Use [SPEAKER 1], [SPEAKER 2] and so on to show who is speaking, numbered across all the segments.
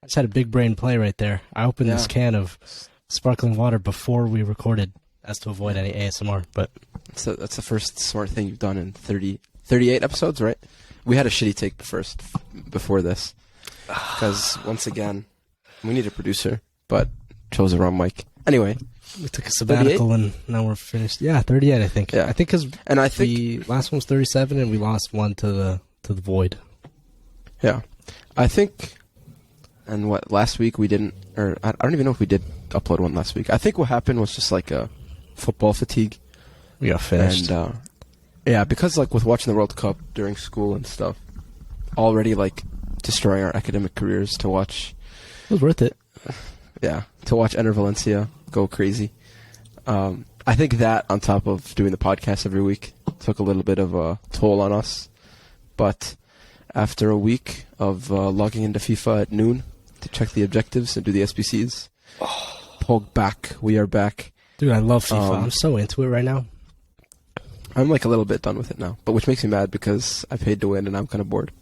[SPEAKER 1] I just had a big brain play right there. I opened this can of sparkling water before we recorded as to avoid any ASMR, but...
[SPEAKER 2] That's the first smart thing you've done in 38 episodes, right? We had a shitty take before this. Because, once again, we need a producer, but chose the wrong mic. Anyway.
[SPEAKER 1] We took a sabbatical 38? And now we're finished. Yeah, 38, I think.
[SPEAKER 2] Yeah.
[SPEAKER 1] I think because the last one was 37 and we lost one to the void.
[SPEAKER 2] Yeah. I think... And last week we didn't... Or I don't even know if we did upload one last week. I think what happened was just like a football fatigue.
[SPEAKER 1] We got finished.
[SPEAKER 2] And, yeah, because like with watching the World Cup during school and stuff, already like destroying our academic careers to watch...
[SPEAKER 1] It was worth it.
[SPEAKER 2] Yeah, to watch Enter Valencia go crazy. I think that on top of doing the podcast every week took a little bit of a toll on us. But after a week of logging into FIFA at noon to check the objectives and do the SBCs, POGBACK, we are back.
[SPEAKER 1] Dude, I love FIFA. I'm so into it right now.
[SPEAKER 2] I'm like a little bit done with it now, but which makes me mad because I paid to win and I'm kind of bored.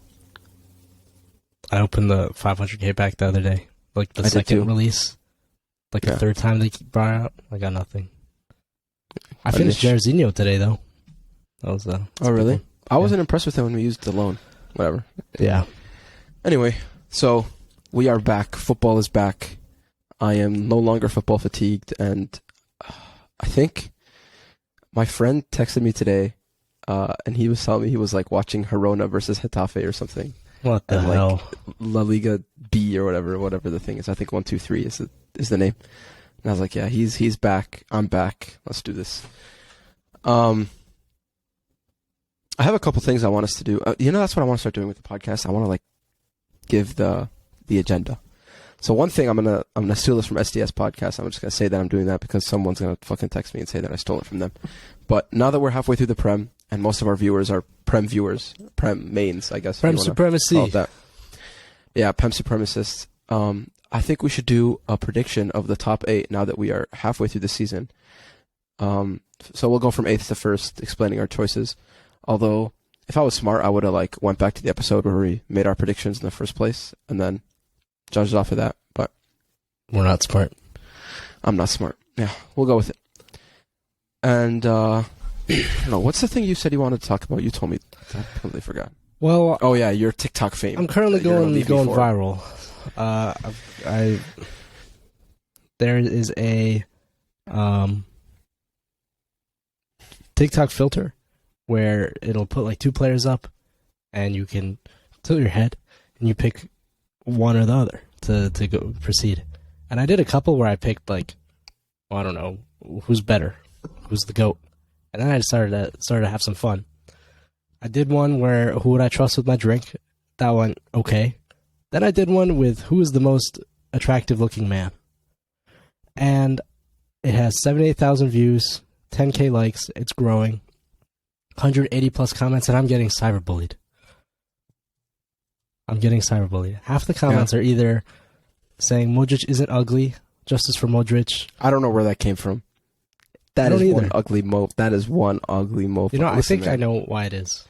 [SPEAKER 1] I opened the 500k pack the other day, like the second release, like the third time they brought it out. I got nothing. I finished Jairzinho today though. That was
[SPEAKER 2] oh really? I wasn't impressed with him when we used the loan. Whatever.
[SPEAKER 1] Yeah.
[SPEAKER 2] Anyway, so we are back. Football is back. I am no longer football fatigued, and I think my friend texted me today, and he was telling me he was like watching Girona versus Getafe or something.
[SPEAKER 1] What the hell?
[SPEAKER 2] Like La Liga B or whatever the thing is. I think 1, 2, 3 is the name. And I was like, yeah, he's back. I'm back. Let's do this. I have a couple things I want us to do. That's what I want to start doing with the podcast. I want to like give the agenda. So one thing I'm gonna steal this from SDS podcast. I'm just gonna say that I'm doing that because someone's gonna fucking text me and say that I stole it from them. But now that we're halfway through the Prem and most of our viewers are Prem viewers, Prem mains, I guess.
[SPEAKER 1] Prem supremacy.
[SPEAKER 2] That. Yeah, Prem supremacists. I think we should do a prediction of the top 8 now that we are halfway through the season. So we'll go from 8th to 1st, explaining our choices. Although, if I was smart, I would have like went back to the episode where we made our predictions in the first place and then judged off of that. But
[SPEAKER 1] we're not smart.
[SPEAKER 2] I'm not smart. Yeah, we'll go with it. And I don't know, what's the thing you said you wanted to talk about? You told me. I totally forgot.
[SPEAKER 1] Well,
[SPEAKER 2] oh yeah, your TikTok fame.
[SPEAKER 1] I'm currently going viral. There is a TikTok filter where it'll put like 2 players up, and you can tilt your head and you pick one or the other to go proceed. And I did a couple where I picked like, well, I don't know who's better, who's the GOAT, and then I started to have some fun. I did one where who would I trust with my drink? That went okay. Then I did one with who is the most attractive looking man, and it has 78,000 views, 10k likes. It's growing. 180 plus comments, and I'm getting cyberbullied. Half the comments are either saying Modric isn't ugly, justice for Modric.
[SPEAKER 2] I don't know where that came from. That is one ugly mope.
[SPEAKER 1] You know, I think I know why it is.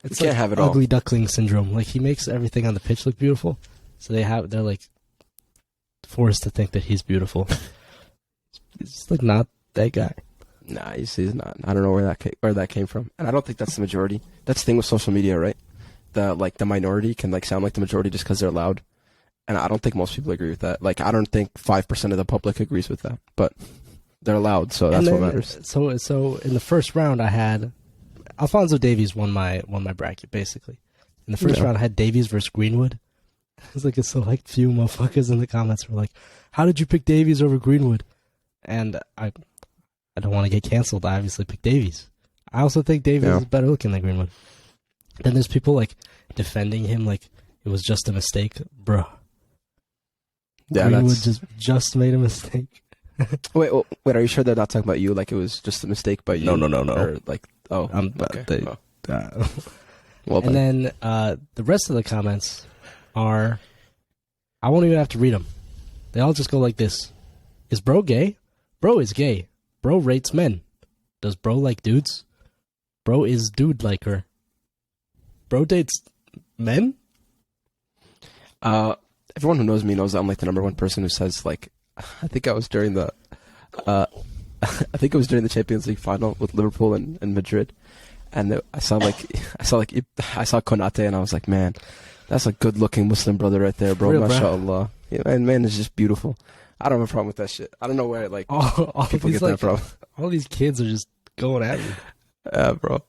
[SPEAKER 1] It's
[SPEAKER 2] you
[SPEAKER 1] like
[SPEAKER 2] can't have it
[SPEAKER 1] ugly
[SPEAKER 2] all.
[SPEAKER 1] duckling syndrome. Like he makes everything on the pitch look beautiful, so they're like forced to think that he's beautiful. It's like not that guy.
[SPEAKER 2] Nah, he's not. I don't know where that came from, and I don't think that's the majority. That's the thing with social media, right? The minority can like sound like the majority just because they're loud, and I don't think most people agree with that. Like I don't think 5% of the public agrees with that, but they're loud, so that's what matters. So
[SPEAKER 1] in the first round, I had Alphonso Davies won my bracket basically. In the first round, I had Davies versus Greenwood. It was like a select few motherfuckers in the comments were like, "How did you pick Davies over Greenwood?" And I don't want to get canceled. I obviously picked Davies. I also think Davies is better looking than Greenwood. Then there's people like defending him like it was just a mistake, bro. Yeah, Greenwood just made a mistake.
[SPEAKER 2] Wait, are you sure they're not talking about you? Like it was just a mistake by you?
[SPEAKER 1] No.
[SPEAKER 2] Or like, okay.
[SPEAKER 1] Well, and then the rest of the comments are, I won't even have to read them. They all just go like this: Is bro gay? Bro is gay. Bro rates men. Does bro like dudes? Bro is dude like her. Bro dates men?
[SPEAKER 2] everyone who knows me knows that I'm like the number one person who says like, I think I was during the, I think it was during the Champions League final with Liverpool and Madrid, and I saw Konate, and I was like, man, that's a good looking Muslim brother right there, bro.
[SPEAKER 1] Real,
[SPEAKER 2] Mashallah. Yeah, and man, it's just beautiful. I don't have a problem with that shit. I don't know where like
[SPEAKER 1] all
[SPEAKER 2] people
[SPEAKER 1] these,
[SPEAKER 2] get that
[SPEAKER 1] like,
[SPEAKER 2] from.
[SPEAKER 1] all these kids are just going at me.
[SPEAKER 2] Bro.
[SPEAKER 1] I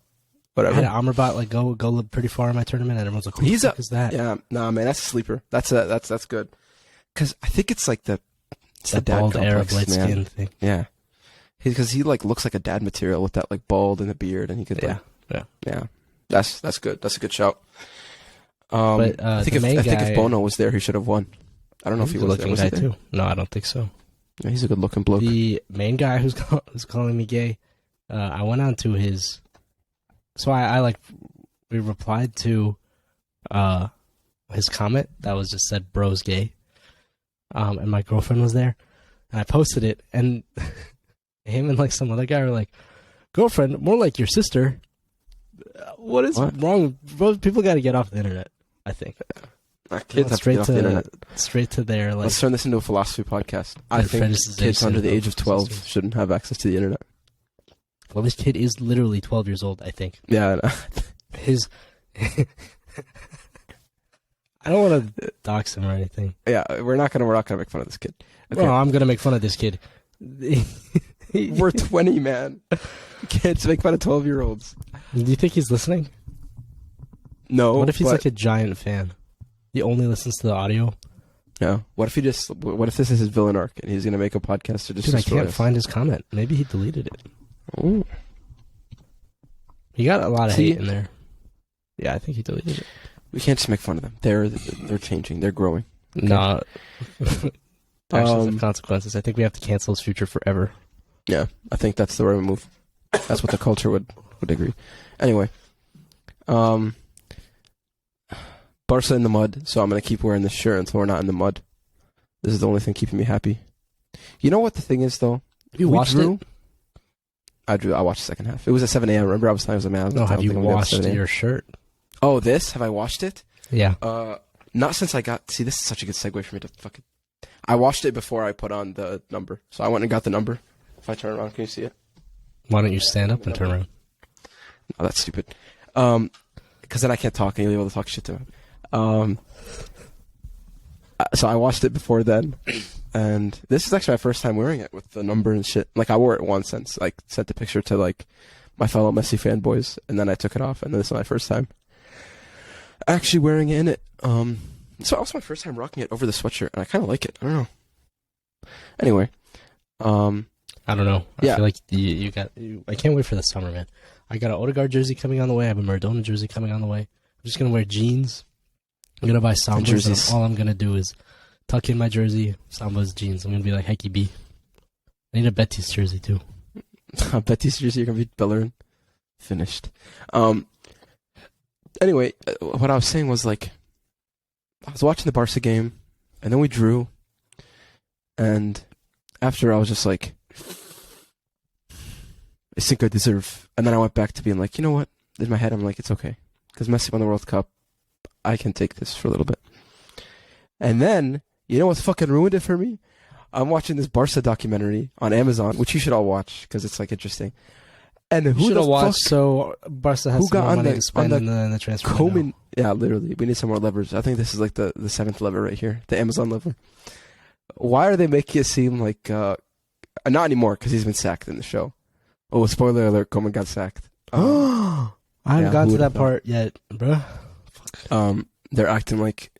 [SPEAKER 2] Whatever.
[SPEAKER 1] had Amrabat like go live pretty far in my tournament, and everyone's like, "Who the fuck is that?"
[SPEAKER 2] Yeah, nah, man, that's a sleeper. That's good. Because I think it's like the
[SPEAKER 1] That
[SPEAKER 2] dad
[SPEAKER 1] bald Arab
[SPEAKER 2] complex,
[SPEAKER 1] light
[SPEAKER 2] man.
[SPEAKER 1] skin thing.
[SPEAKER 2] Yeah, because he like looks like a dad material with that like bald and the beard, and he could like, yeah. That's good. That's a good shout.
[SPEAKER 1] But
[SPEAKER 2] I think if Bono was there, he should have won. I don't know if he was there. Was he there?
[SPEAKER 1] Too. No, I don't think so.
[SPEAKER 2] Yeah, he's a good looking bloke.
[SPEAKER 1] The main guy who's calling me gay, I went on to his. So we replied to his comment that was just said bro's gay, and my girlfriend was there, and I posted it, and him and like some other guy were like, girlfriend, more like your sister. What is wrong? Bro, people got to get off the internet, I think.
[SPEAKER 2] Kids have to get off the internet.
[SPEAKER 1] Straight to their like.
[SPEAKER 2] Let's turn this into a philosophy podcast. I think kids under the age of 12 shouldn't have access to the internet.
[SPEAKER 1] Well, this kid is literally 12 years old, I think.
[SPEAKER 2] Yeah, I know.
[SPEAKER 1] His. I don't want to dox him or anything.
[SPEAKER 2] Yeah, we're not gonna make fun of this kid.
[SPEAKER 1] Okay. Well, I'm gonna make fun of this kid.
[SPEAKER 2] We're 20, man. Kids make fun of 12-year-olds.
[SPEAKER 1] Do you think he's listening?
[SPEAKER 2] No.
[SPEAKER 1] What if he's like a giant fan? He only listens to the audio.
[SPEAKER 2] No. What if this is his villain arc and he's gonna make a podcast to just
[SPEAKER 1] Dude, I can't find his comment. Maybe he deleted it.
[SPEAKER 2] Ooh.
[SPEAKER 1] He got a lot of hate in there. Yeah, I think he deleted it.
[SPEAKER 2] We can't just make fun of them. They're changing. They're growing.
[SPEAKER 1] Okay. No. Actions have consequences. I think we have to cancel his future forever.
[SPEAKER 2] Yeah, I think that's the right move. That's what the culture would agree. Anyway, Barca in the mud, so I'm going to keep wearing this shirt until we're not in the mud. This is the only thing keeping me happy. You know what the thing is, though?
[SPEAKER 1] You watched it?
[SPEAKER 2] I watched the second half. It was at 7 a.m. Remember, I was like, man,
[SPEAKER 1] have you washed your shirt?
[SPEAKER 2] Oh, this? Have I washed it?
[SPEAKER 1] Yeah.
[SPEAKER 2] Not since I got... See, this is such a good segue for me to fucking... I washed it before I put on the number. So I went and got the number. If I turn around, can you see it?
[SPEAKER 1] Why don't you stand up and turn around?
[SPEAKER 2] No, that's stupid. Because then I can't talk and you'll be able to talk shit to him. So I washed it before then. And this is actually my first time wearing it with the number and shit. Like, I wore it once and like sent the picture to like my fellow Messi fanboys, and then I took it off, and this is my first time actually wearing it in it. So also my first time rocking it over the sweatshirt, and I kind of like it. I don't know. Anyway,
[SPEAKER 1] I don't know. I feel like you got. I can't wait for the summer, man. I got an Odegaard jersey coming on the way. I have a Maradona jersey coming on the way. I'm just gonna wear jeans. I'm gonna buy Sambas. Jerseys. All I'm gonna do is tuck in my jersey, Sambas, jeans. I'm gonna be like Hecky B. I need a Betis jersey too.
[SPEAKER 2] A Betis jersey, you're gonna be Bellerin. Finished. Anyway, what I was saying was like, I was watching the Barca game, and then we drew, and after I was just like, I think I deserve. And then I went back to being like, you know what? In my head, I'm like, it's okay, because Messi won the World Cup. I can take this for a little bit. And then, you know what's fucking ruined it for me? I'm watching this Barca documentary on Amazon, which you should all watch because it's like interesting. And who
[SPEAKER 1] should have watched? So Barca has some more money to spend in the transfer window.
[SPEAKER 2] Yeah, literally, we need some more levers. I think this is like the seventh lever right here, the Amazon lever. Why are they making it seem like not anymore? Because he's been sacked in the show. Oh, spoiler alert! Coleman got sacked.
[SPEAKER 1] I haven't gotten to that part yet, bruh.
[SPEAKER 2] They're acting like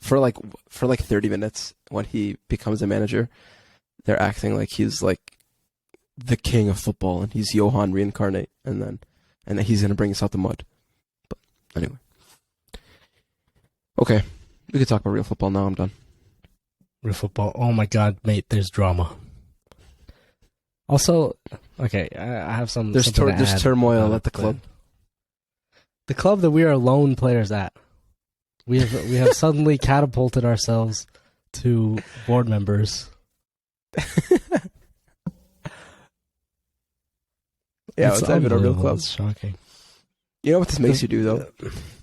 [SPEAKER 2] for 30 minutes when he becomes a manager, they're acting like he's like the king of football and he's Johan reincarnate, and then he's gonna bring us out the mud. But anyway, okay, we could talk about real football now. I'm done.
[SPEAKER 1] Real football. Oh my god, mate! There's drama. Also, okay, I have some.
[SPEAKER 2] There's turmoil at the club.
[SPEAKER 1] The club that we are lone players at. We have suddenly catapulted ourselves to board members.
[SPEAKER 2] Yeah, it's not even a real club.
[SPEAKER 1] It's shocking.
[SPEAKER 2] You know what this makes you do, though?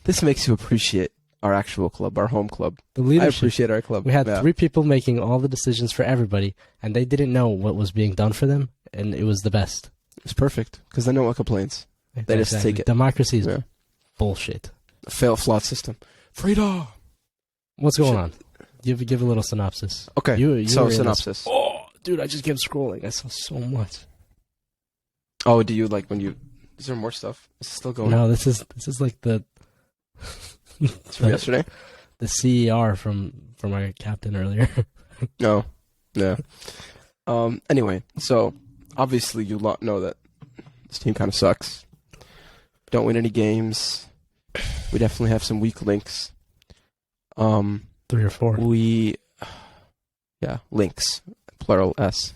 [SPEAKER 2] This makes you appreciate our actual club, our home club.
[SPEAKER 1] The
[SPEAKER 2] I
[SPEAKER 1] leadership.
[SPEAKER 2] appreciate our club.
[SPEAKER 1] We had
[SPEAKER 2] Yeah.
[SPEAKER 1] 3 people making all the decisions for everybody, and they didn't know what was being done for them, and it was the best.
[SPEAKER 2] It's perfect because then no one complains. They just take it.
[SPEAKER 1] Democracy is
[SPEAKER 2] Yeah.
[SPEAKER 1] bullshit.
[SPEAKER 2] Flawed system. Freedom.
[SPEAKER 1] What's going on? Give a little synopsis.
[SPEAKER 2] Okay.
[SPEAKER 1] You
[SPEAKER 2] So
[SPEAKER 1] were in
[SPEAKER 2] synopsis.
[SPEAKER 1] this- Oh, dude, I just kept scrolling. I saw so much.
[SPEAKER 2] Oh, do you like when you? Is there more stuff? Is it still going?
[SPEAKER 1] No, this is like the
[SPEAKER 2] From yesterday.
[SPEAKER 1] the CER from our captain earlier.
[SPEAKER 2] No. Yeah. Anyway, so obviously you know that this team kind of sucks. Don't win any games. We definitely have some weak links.
[SPEAKER 1] 3 or 4.
[SPEAKER 2] Links, plural S.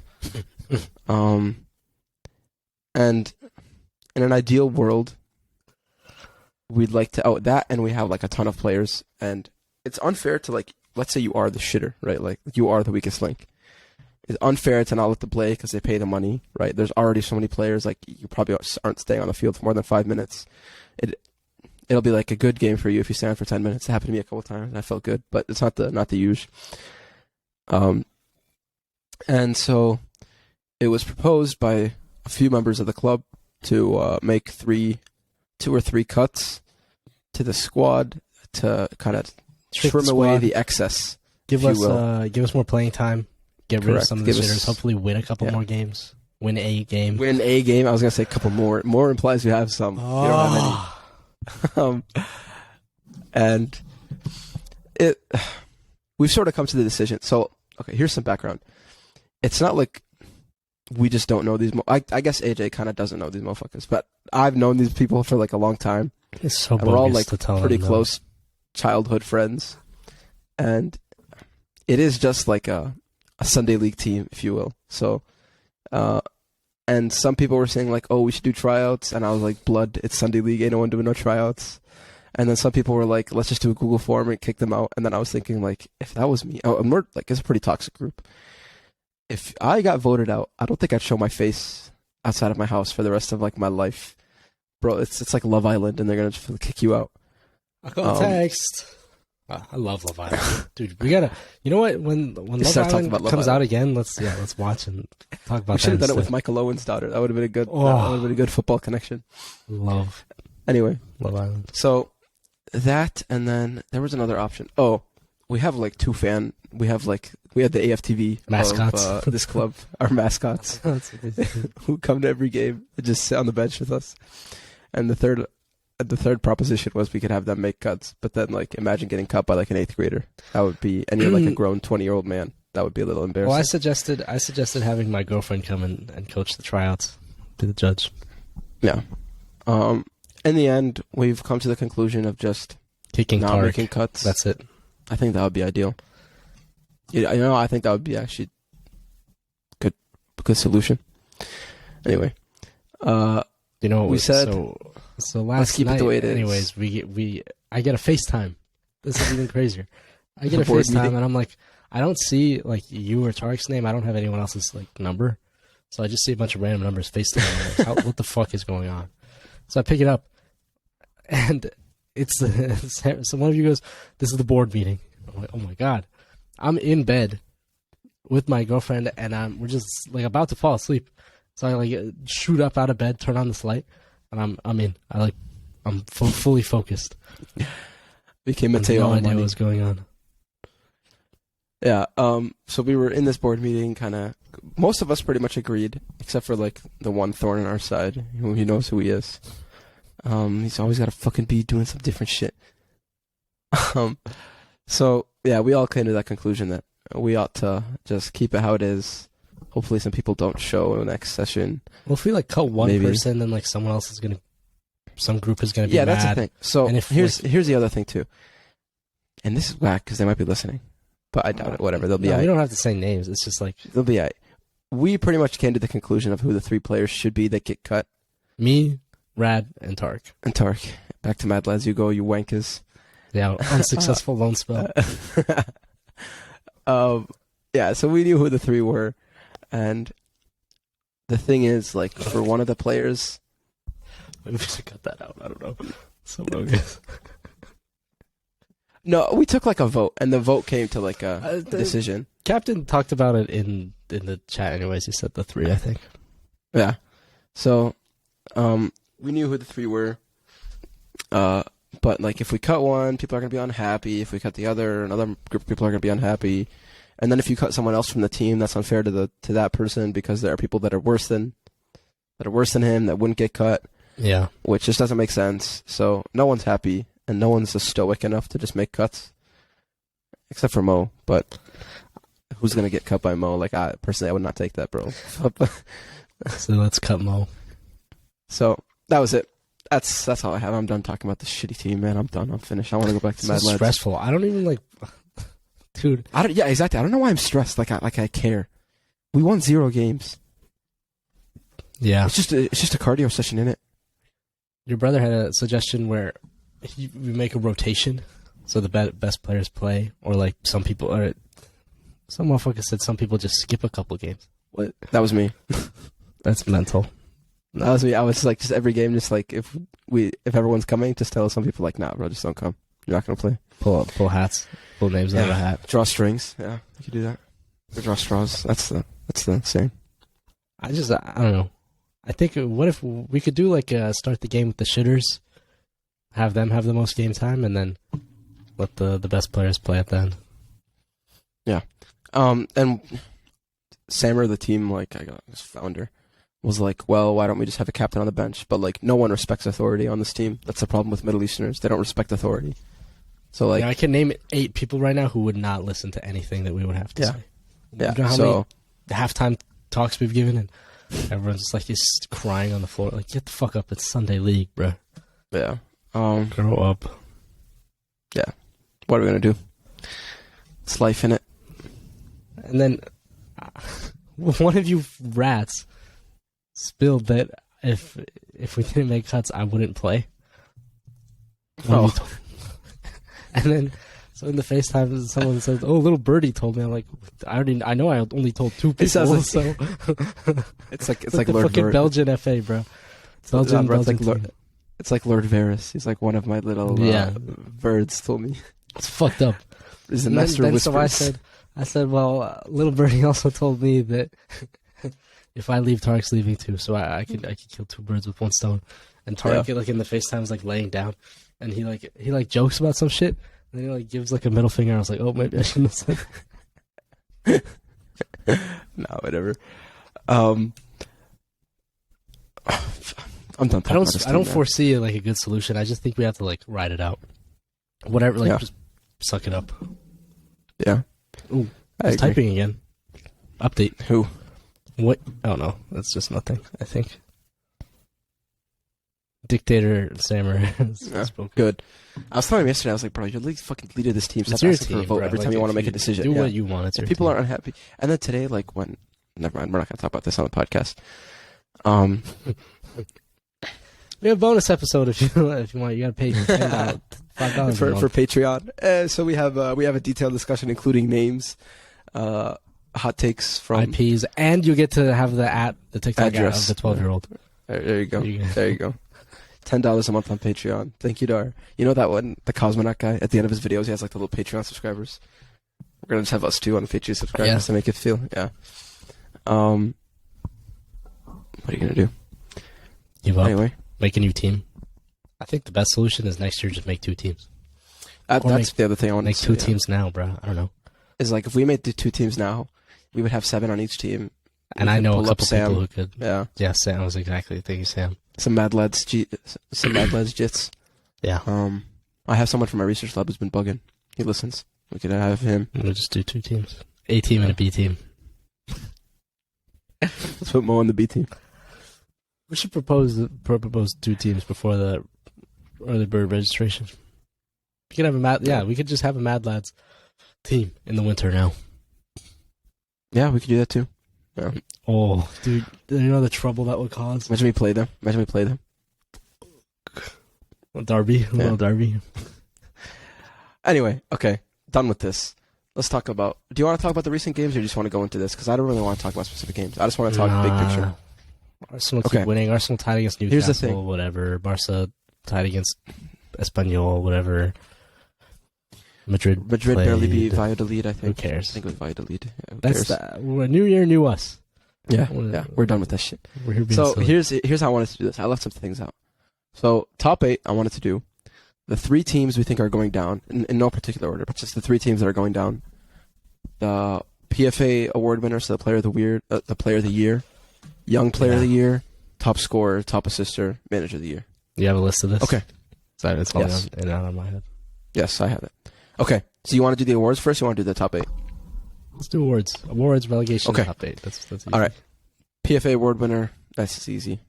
[SPEAKER 2] And in an ideal world, we'd like to out that, and we have like a ton of players, and it's unfair to like, let's say you are the shitter, right? Like you are the weakest link. It's unfair to not let them play because they pay the money, right? There's already so many players, like you probably aren't staying on the field for more than 5 minutes. It'll be like a good game for you if you stand for 10 minutes. It happened to me a couple times, and I felt good, but it's not the usual. And so it was proposed by a few members of the club to make 2 or 3 cuts to the squad to kind of trim away the excess.
[SPEAKER 1] Give us more playing time. Get rid of
[SPEAKER 2] Correct.
[SPEAKER 1] some of the
[SPEAKER 2] Give us-
[SPEAKER 1] shitters. Hopefully win a couple more games. Win a game.
[SPEAKER 2] Win a game. I was gonna say a couple more. More implies we have some. You don't have any. And we've sort of come to the decision. So, okay, here's some background. It's not like we just don't know these. I guess AJ kind of doesn't know these motherfuckers, but I've known these people for like a long time.
[SPEAKER 1] It's so
[SPEAKER 2] And we're all
[SPEAKER 1] bogus
[SPEAKER 2] like
[SPEAKER 1] to tell
[SPEAKER 2] pretty
[SPEAKER 1] them,
[SPEAKER 2] close childhood friends, and it is just like a Sunday league team, if you will. So, and some people were saying like, "Oh, we should do tryouts," and I was like, "Blood, it's Sunday league, ain't no one doing no tryouts." And then some people were like, "Let's just do a Google form and kick them out." And then I was thinking like, if that was me, and we're like, it's a pretty toxic group. If I got voted out, I don't think I'd show my face outside of my house for the rest of like my life, bro. It's like Love Island, and they're gonna just kick you out.
[SPEAKER 1] I'll go text. I love Love Island, dude. We gotta. You know what? When Love
[SPEAKER 2] start talking
[SPEAKER 1] Island
[SPEAKER 2] about Love
[SPEAKER 1] comes
[SPEAKER 2] Island.
[SPEAKER 1] out again, let's watch and talk about
[SPEAKER 2] We should have
[SPEAKER 1] that
[SPEAKER 2] done it with
[SPEAKER 1] instead.
[SPEAKER 2] Michael Owen's daughter. That would have been a good.
[SPEAKER 1] Oh.
[SPEAKER 2] That would have been a good football connection.
[SPEAKER 1] Love
[SPEAKER 2] Anyway,
[SPEAKER 1] Island.
[SPEAKER 2] so that, and then there was another option. Oh, we have like we had the AFTV
[SPEAKER 1] Mascots.
[SPEAKER 2] of this club, our mascots, who come to every game and just sit on the bench with us. And the third proposition was we could have them make cuts, but then like imagine getting cut by like an 8th grader. That would be, and you're like a grown 20-year-old man. That would be a little embarrassing.
[SPEAKER 1] Well, I suggested having my girlfriend come and coach the tryouts, be the judge.
[SPEAKER 2] Yeah. In the end, we've come to the conclusion of just
[SPEAKER 1] Kicking
[SPEAKER 2] not
[SPEAKER 1] Tarek.
[SPEAKER 2] making cuts.
[SPEAKER 1] That's it.
[SPEAKER 2] I think that would be ideal. Yeah, I think that would be actually good solution. Anyway,
[SPEAKER 1] You know,
[SPEAKER 2] we said,
[SPEAKER 1] so last
[SPEAKER 2] let's keep it
[SPEAKER 1] night,
[SPEAKER 2] the way it is.
[SPEAKER 1] anyways, I get a FaceTime. This is even crazier. I get a
[SPEAKER 2] Board
[SPEAKER 1] FaceTime
[SPEAKER 2] meeting.
[SPEAKER 1] and I'm like, I don't see like you or Tarek's name. I don't have anyone else's like number, so I just see a bunch of random numbers FaceTime. I'm like, what the fuck is going on? So I pick it up, and it's so one of you goes, "This is the board meeting." I'm like, oh my god. I'm in bed with my girlfriend, and we're just like about to fall asleep. So I like shoot up out of bed, turn on this light, and I'm in. I'm fully focused.
[SPEAKER 2] became
[SPEAKER 1] I have
[SPEAKER 2] Mateo
[SPEAKER 1] no
[SPEAKER 2] on
[SPEAKER 1] idea
[SPEAKER 2] money.
[SPEAKER 1] what's going on.
[SPEAKER 2] Yeah. So we were in this board meeting, kind of. Most of us pretty much agreed, except for like the one thorn in our side, who he knows who he is. He's always got to fucking be doing some different shit. So yeah, we all came to that conclusion that we ought to just keep it how it is. Hopefully, some people don't show in the next session.
[SPEAKER 1] Well, if we like cut one
[SPEAKER 2] Maybe.
[SPEAKER 1] person, then like some group is gonna be
[SPEAKER 2] Yeah,
[SPEAKER 1] mad.
[SPEAKER 2] that's the thing. So
[SPEAKER 1] And if,
[SPEAKER 2] here's the other thing too, and this is whack because they might be listening, but I doubt it. Whatever, they'll be.
[SPEAKER 1] No,
[SPEAKER 2] aight.
[SPEAKER 1] we don't have to say names. It's just like
[SPEAKER 2] They'll be. Aight. We pretty much came to the conclusion of who the 3 players should be that get cut.
[SPEAKER 1] me, Rad, and Tark.
[SPEAKER 2] And Tark, back to Mad Lads, you go, you wankers.
[SPEAKER 1] Yeah, unsuccessful loan spell.
[SPEAKER 2] Yeah, so we knew who the 3 were, and the thing is, like, for one of the players,
[SPEAKER 1] Maybe we should cut that out. I don't know. So bogus.
[SPEAKER 2] No, we took like a vote, and the vote came to like a decision.
[SPEAKER 1] Captain talked about it in the chat anyways. He said the 3, I think.
[SPEAKER 2] Yeah. So, we knew who the 3 were. But like if we cut one, people are gonna be unhappy. If we cut the other, another group of people are gonna be unhappy. And then if you cut someone else from the team, that's unfair to that person because there are people that are worse than him that wouldn't get cut.
[SPEAKER 1] Yeah.
[SPEAKER 2] Which just doesn't make sense. So no one's happy, and no one's just stoic enough to just make cuts, except for Mo. But who's gonna get cut by Mo? Like I would not take that, bro.
[SPEAKER 1] So let's cut Mo.
[SPEAKER 2] So that was it. That's all I have. I'm done talking about this shitty team, man. I'm done. I'm finished. I want to go back to Mad Lads.
[SPEAKER 1] Stressful. I don't even dude.
[SPEAKER 2] Yeah, exactly. I don't know why I'm stressed. Like I care. We won 0 games.
[SPEAKER 1] Yeah.
[SPEAKER 2] It's just a cardio session, innit?
[SPEAKER 1] Your brother had a suggestion where we make a rotation, so the best players play, or like some motherfucker said some people just skip a couple games.
[SPEAKER 2] What? That was me.
[SPEAKER 1] That's mental.
[SPEAKER 2] That was me. I was like, just every game, just like if everyone's coming, just tell some people like, nah, bro, just don't come. You're not gonna play.
[SPEAKER 1] Pull hats, pull names out of a hat.
[SPEAKER 2] Draw strings. Yeah, you can do that. Or draw straws. That's the saying.
[SPEAKER 1] I don't know. I think what if we could do like start the game with the shitters, have them have the most game time, and then let the best players play at the end.
[SPEAKER 2] Yeah. And Sammer, the team, like I got his founder, was like, well, why don't we just have a captain on the bench? But like, no one respects authority on this team. That's the problem with Middle Easterners. They don't respect authority. So like,
[SPEAKER 1] yeah, I can name 8 people right now who would not listen to anything that we would have to say.
[SPEAKER 2] Yeah.
[SPEAKER 1] You know how many halftime talks we've given, and everyone's just like just crying on the floor. Like, get the fuck up! It's Sunday League, bro.
[SPEAKER 2] Yeah.
[SPEAKER 1] Grow up.
[SPEAKER 2] Yeah. What are we gonna do? It's life, innit?
[SPEAKER 1] And then one of you rats spilled that if we didn't make cuts, I wouldn't play.
[SPEAKER 2] Oh.
[SPEAKER 1] And then, so in the FaceTime, someone says, "Oh, little birdie told me." I'm like, I know I only told 2 people. So
[SPEAKER 2] it's like
[SPEAKER 1] the
[SPEAKER 2] Lord
[SPEAKER 1] fucking Belgian FA, bro. Belgian
[SPEAKER 2] it's like Lord Varys. He's like one of my little birds told me.
[SPEAKER 1] It's fucked up.
[SPEAKER 2] He's the master of whispers.
[SPEAKER 1] So I said, well, little birdie also told me that if I leave, Tarek's leaving too. So I could kill 2 birds with 1 stone. And Tarek like in the FaceTime is like laying down, and he jokes about some shit, and then he like gives like a middle finger. I was like, oh, maybe I shouldn't have said.
[SPEAKER 2] No, whatever. I'm done talking about this
[SPEAKER 1] I don't foresee like a good solution. I just think we have to like ride it out. Whatever, just suck it up.
[SPEAKER 2] Yeah.
[SPEAKER 1] Ooh, I was typing again. Update.
[SPEAKER 2] Who?
[SPEAKER 1] What? Oh no, that's just nothing. I think. Dictator Sammer.
[SPEAKER 2] Good. I was telling him yesterday. I was like, bro, you're the fucking leader of this team.
[SPEAKER 1] Stop asking
[SPEAKER 2] for a vote every time you want to make a decision.
[SPEAKER 1] Do what you want. It's
[SPEAKER 2] people are unhappy. And then today, like when, never mind. We're not going to talk about this on the podcast.
[SPEAKER 1] We have a bonus episode if you want. You got to pay $5
[SPEAKER 2] for Patreon. So we have a detailed discussion, including names, hot takes from
[SPEAKER 1] IPs, and you get to have the TikTok address of the 12-year-old.
[SPEAKER 2] There you go. There you go. $10 a month on Patreon. Thank you, Dar. You know that one, the Cosmonaut guy. At the end of his videos, he has like the little Patreon subscribers. We're gonna just have us 2 on the Patreon subscribers to make it feel. Yeah. What are you gonna do?
[SPEAKER 1] Give up.
[SPEAKER 2] Anyway,
[SPEAKER 1] make a new team. I think the best solution is next year just make 2 teams.
[SPEAKER 2] That's the other thing I want to
[SPEAKER 1] make 2 teams now, bro. I don't know.
[SPEAKER 2] Is like if we made the 2 teams now, we would have 7 on each team.
[SPEAKER 1] And I know a couple people who could.
[SPEAKER 2] Yeah.
[SPEAKER 1] Yeah, Sam was exactly thinking Sam.
[SPEAKER 2] Some Mad Lads jits.
[SPEAKER 1] Yeah.
[SPEAKER 2] I have someone from my research lab who's been bugging. He listens. We could have him.
[SPEAKER 1] We'll just do 2 teams. A team and a B team.
[SPEAKER 2] Let's put Mo on the B team.
[SPEAKER 1] We should propose 2 teams before the early bird registration. We could have we could just have a Mad Lads team in the winter now.
[SPEAKER 2] Yeah, we could do that too. Yeah.
[SPEAKER 1] Oh, dude, you know the trouble that would cause?
[SPEAKER 2] Imagine we play them.
[SPEAKER 1] Derby, a little Derby.
[SPEAKER 2] Anyway, okay, done with this. Let's talk about... Do you want to talk about the recent games, or do you just want to go into this? Because I don't really want to talk about specific games. I just want to talk big picture.
[SPEAKER 1] Arsenal keep winning. Arsenal tied against Newcastle,
[SPEAKER 2] Here's the thing.
[SPEAKER 1] Whatever. Barca tied against Espanyol, whatever. Madrid
[SPEAKER 2] barely beat
[SPEAKER 1] played.
[SPEAKER 2] Valladolid, I think.
[SPEAKER 1] Who cares?
[SPEAKER 2] I think it was Valladolid. Yeah, who
[SPEAKER 1] That's
[SPEAKER 2] cares?
[SPEAKER 1] new year, new us.
[SPEAKER 2] Yeah, we're done with that shit.
[SPEAKER 1] We're here being
[SPEAKER 2] So
[SPEAKER 1] silly.
[SPEAKER 2] here's how I wanted to do this. I left some things out. So top 8, I wanted to do the 3 teams we think are going down in no particular order, but just the 3 teams that are going down. The PFA award winner, so the player of the year, young player of the year, top scorer, top assister, manager of the year.
[SPEAKER 1] You have a list of this?
[SPEAKER 2] Okay.
[SPEAKER 1] Sorry, it's falling
[SPEAKER 2] Yes.
[SPEAKER 1] in and out of my head.
[SPEAKER 2] Yes, I have it. Okay. So you want to do the awards first? Or you want to do the top 8?
[SPEAKER 1] Let's do awards. Awards, relegation,
[SPEAKER 2] Okay.
[SPEAKER 1] top 8. That's easy.
[SPEAKER 2] All right. PFA award winner. That's easy.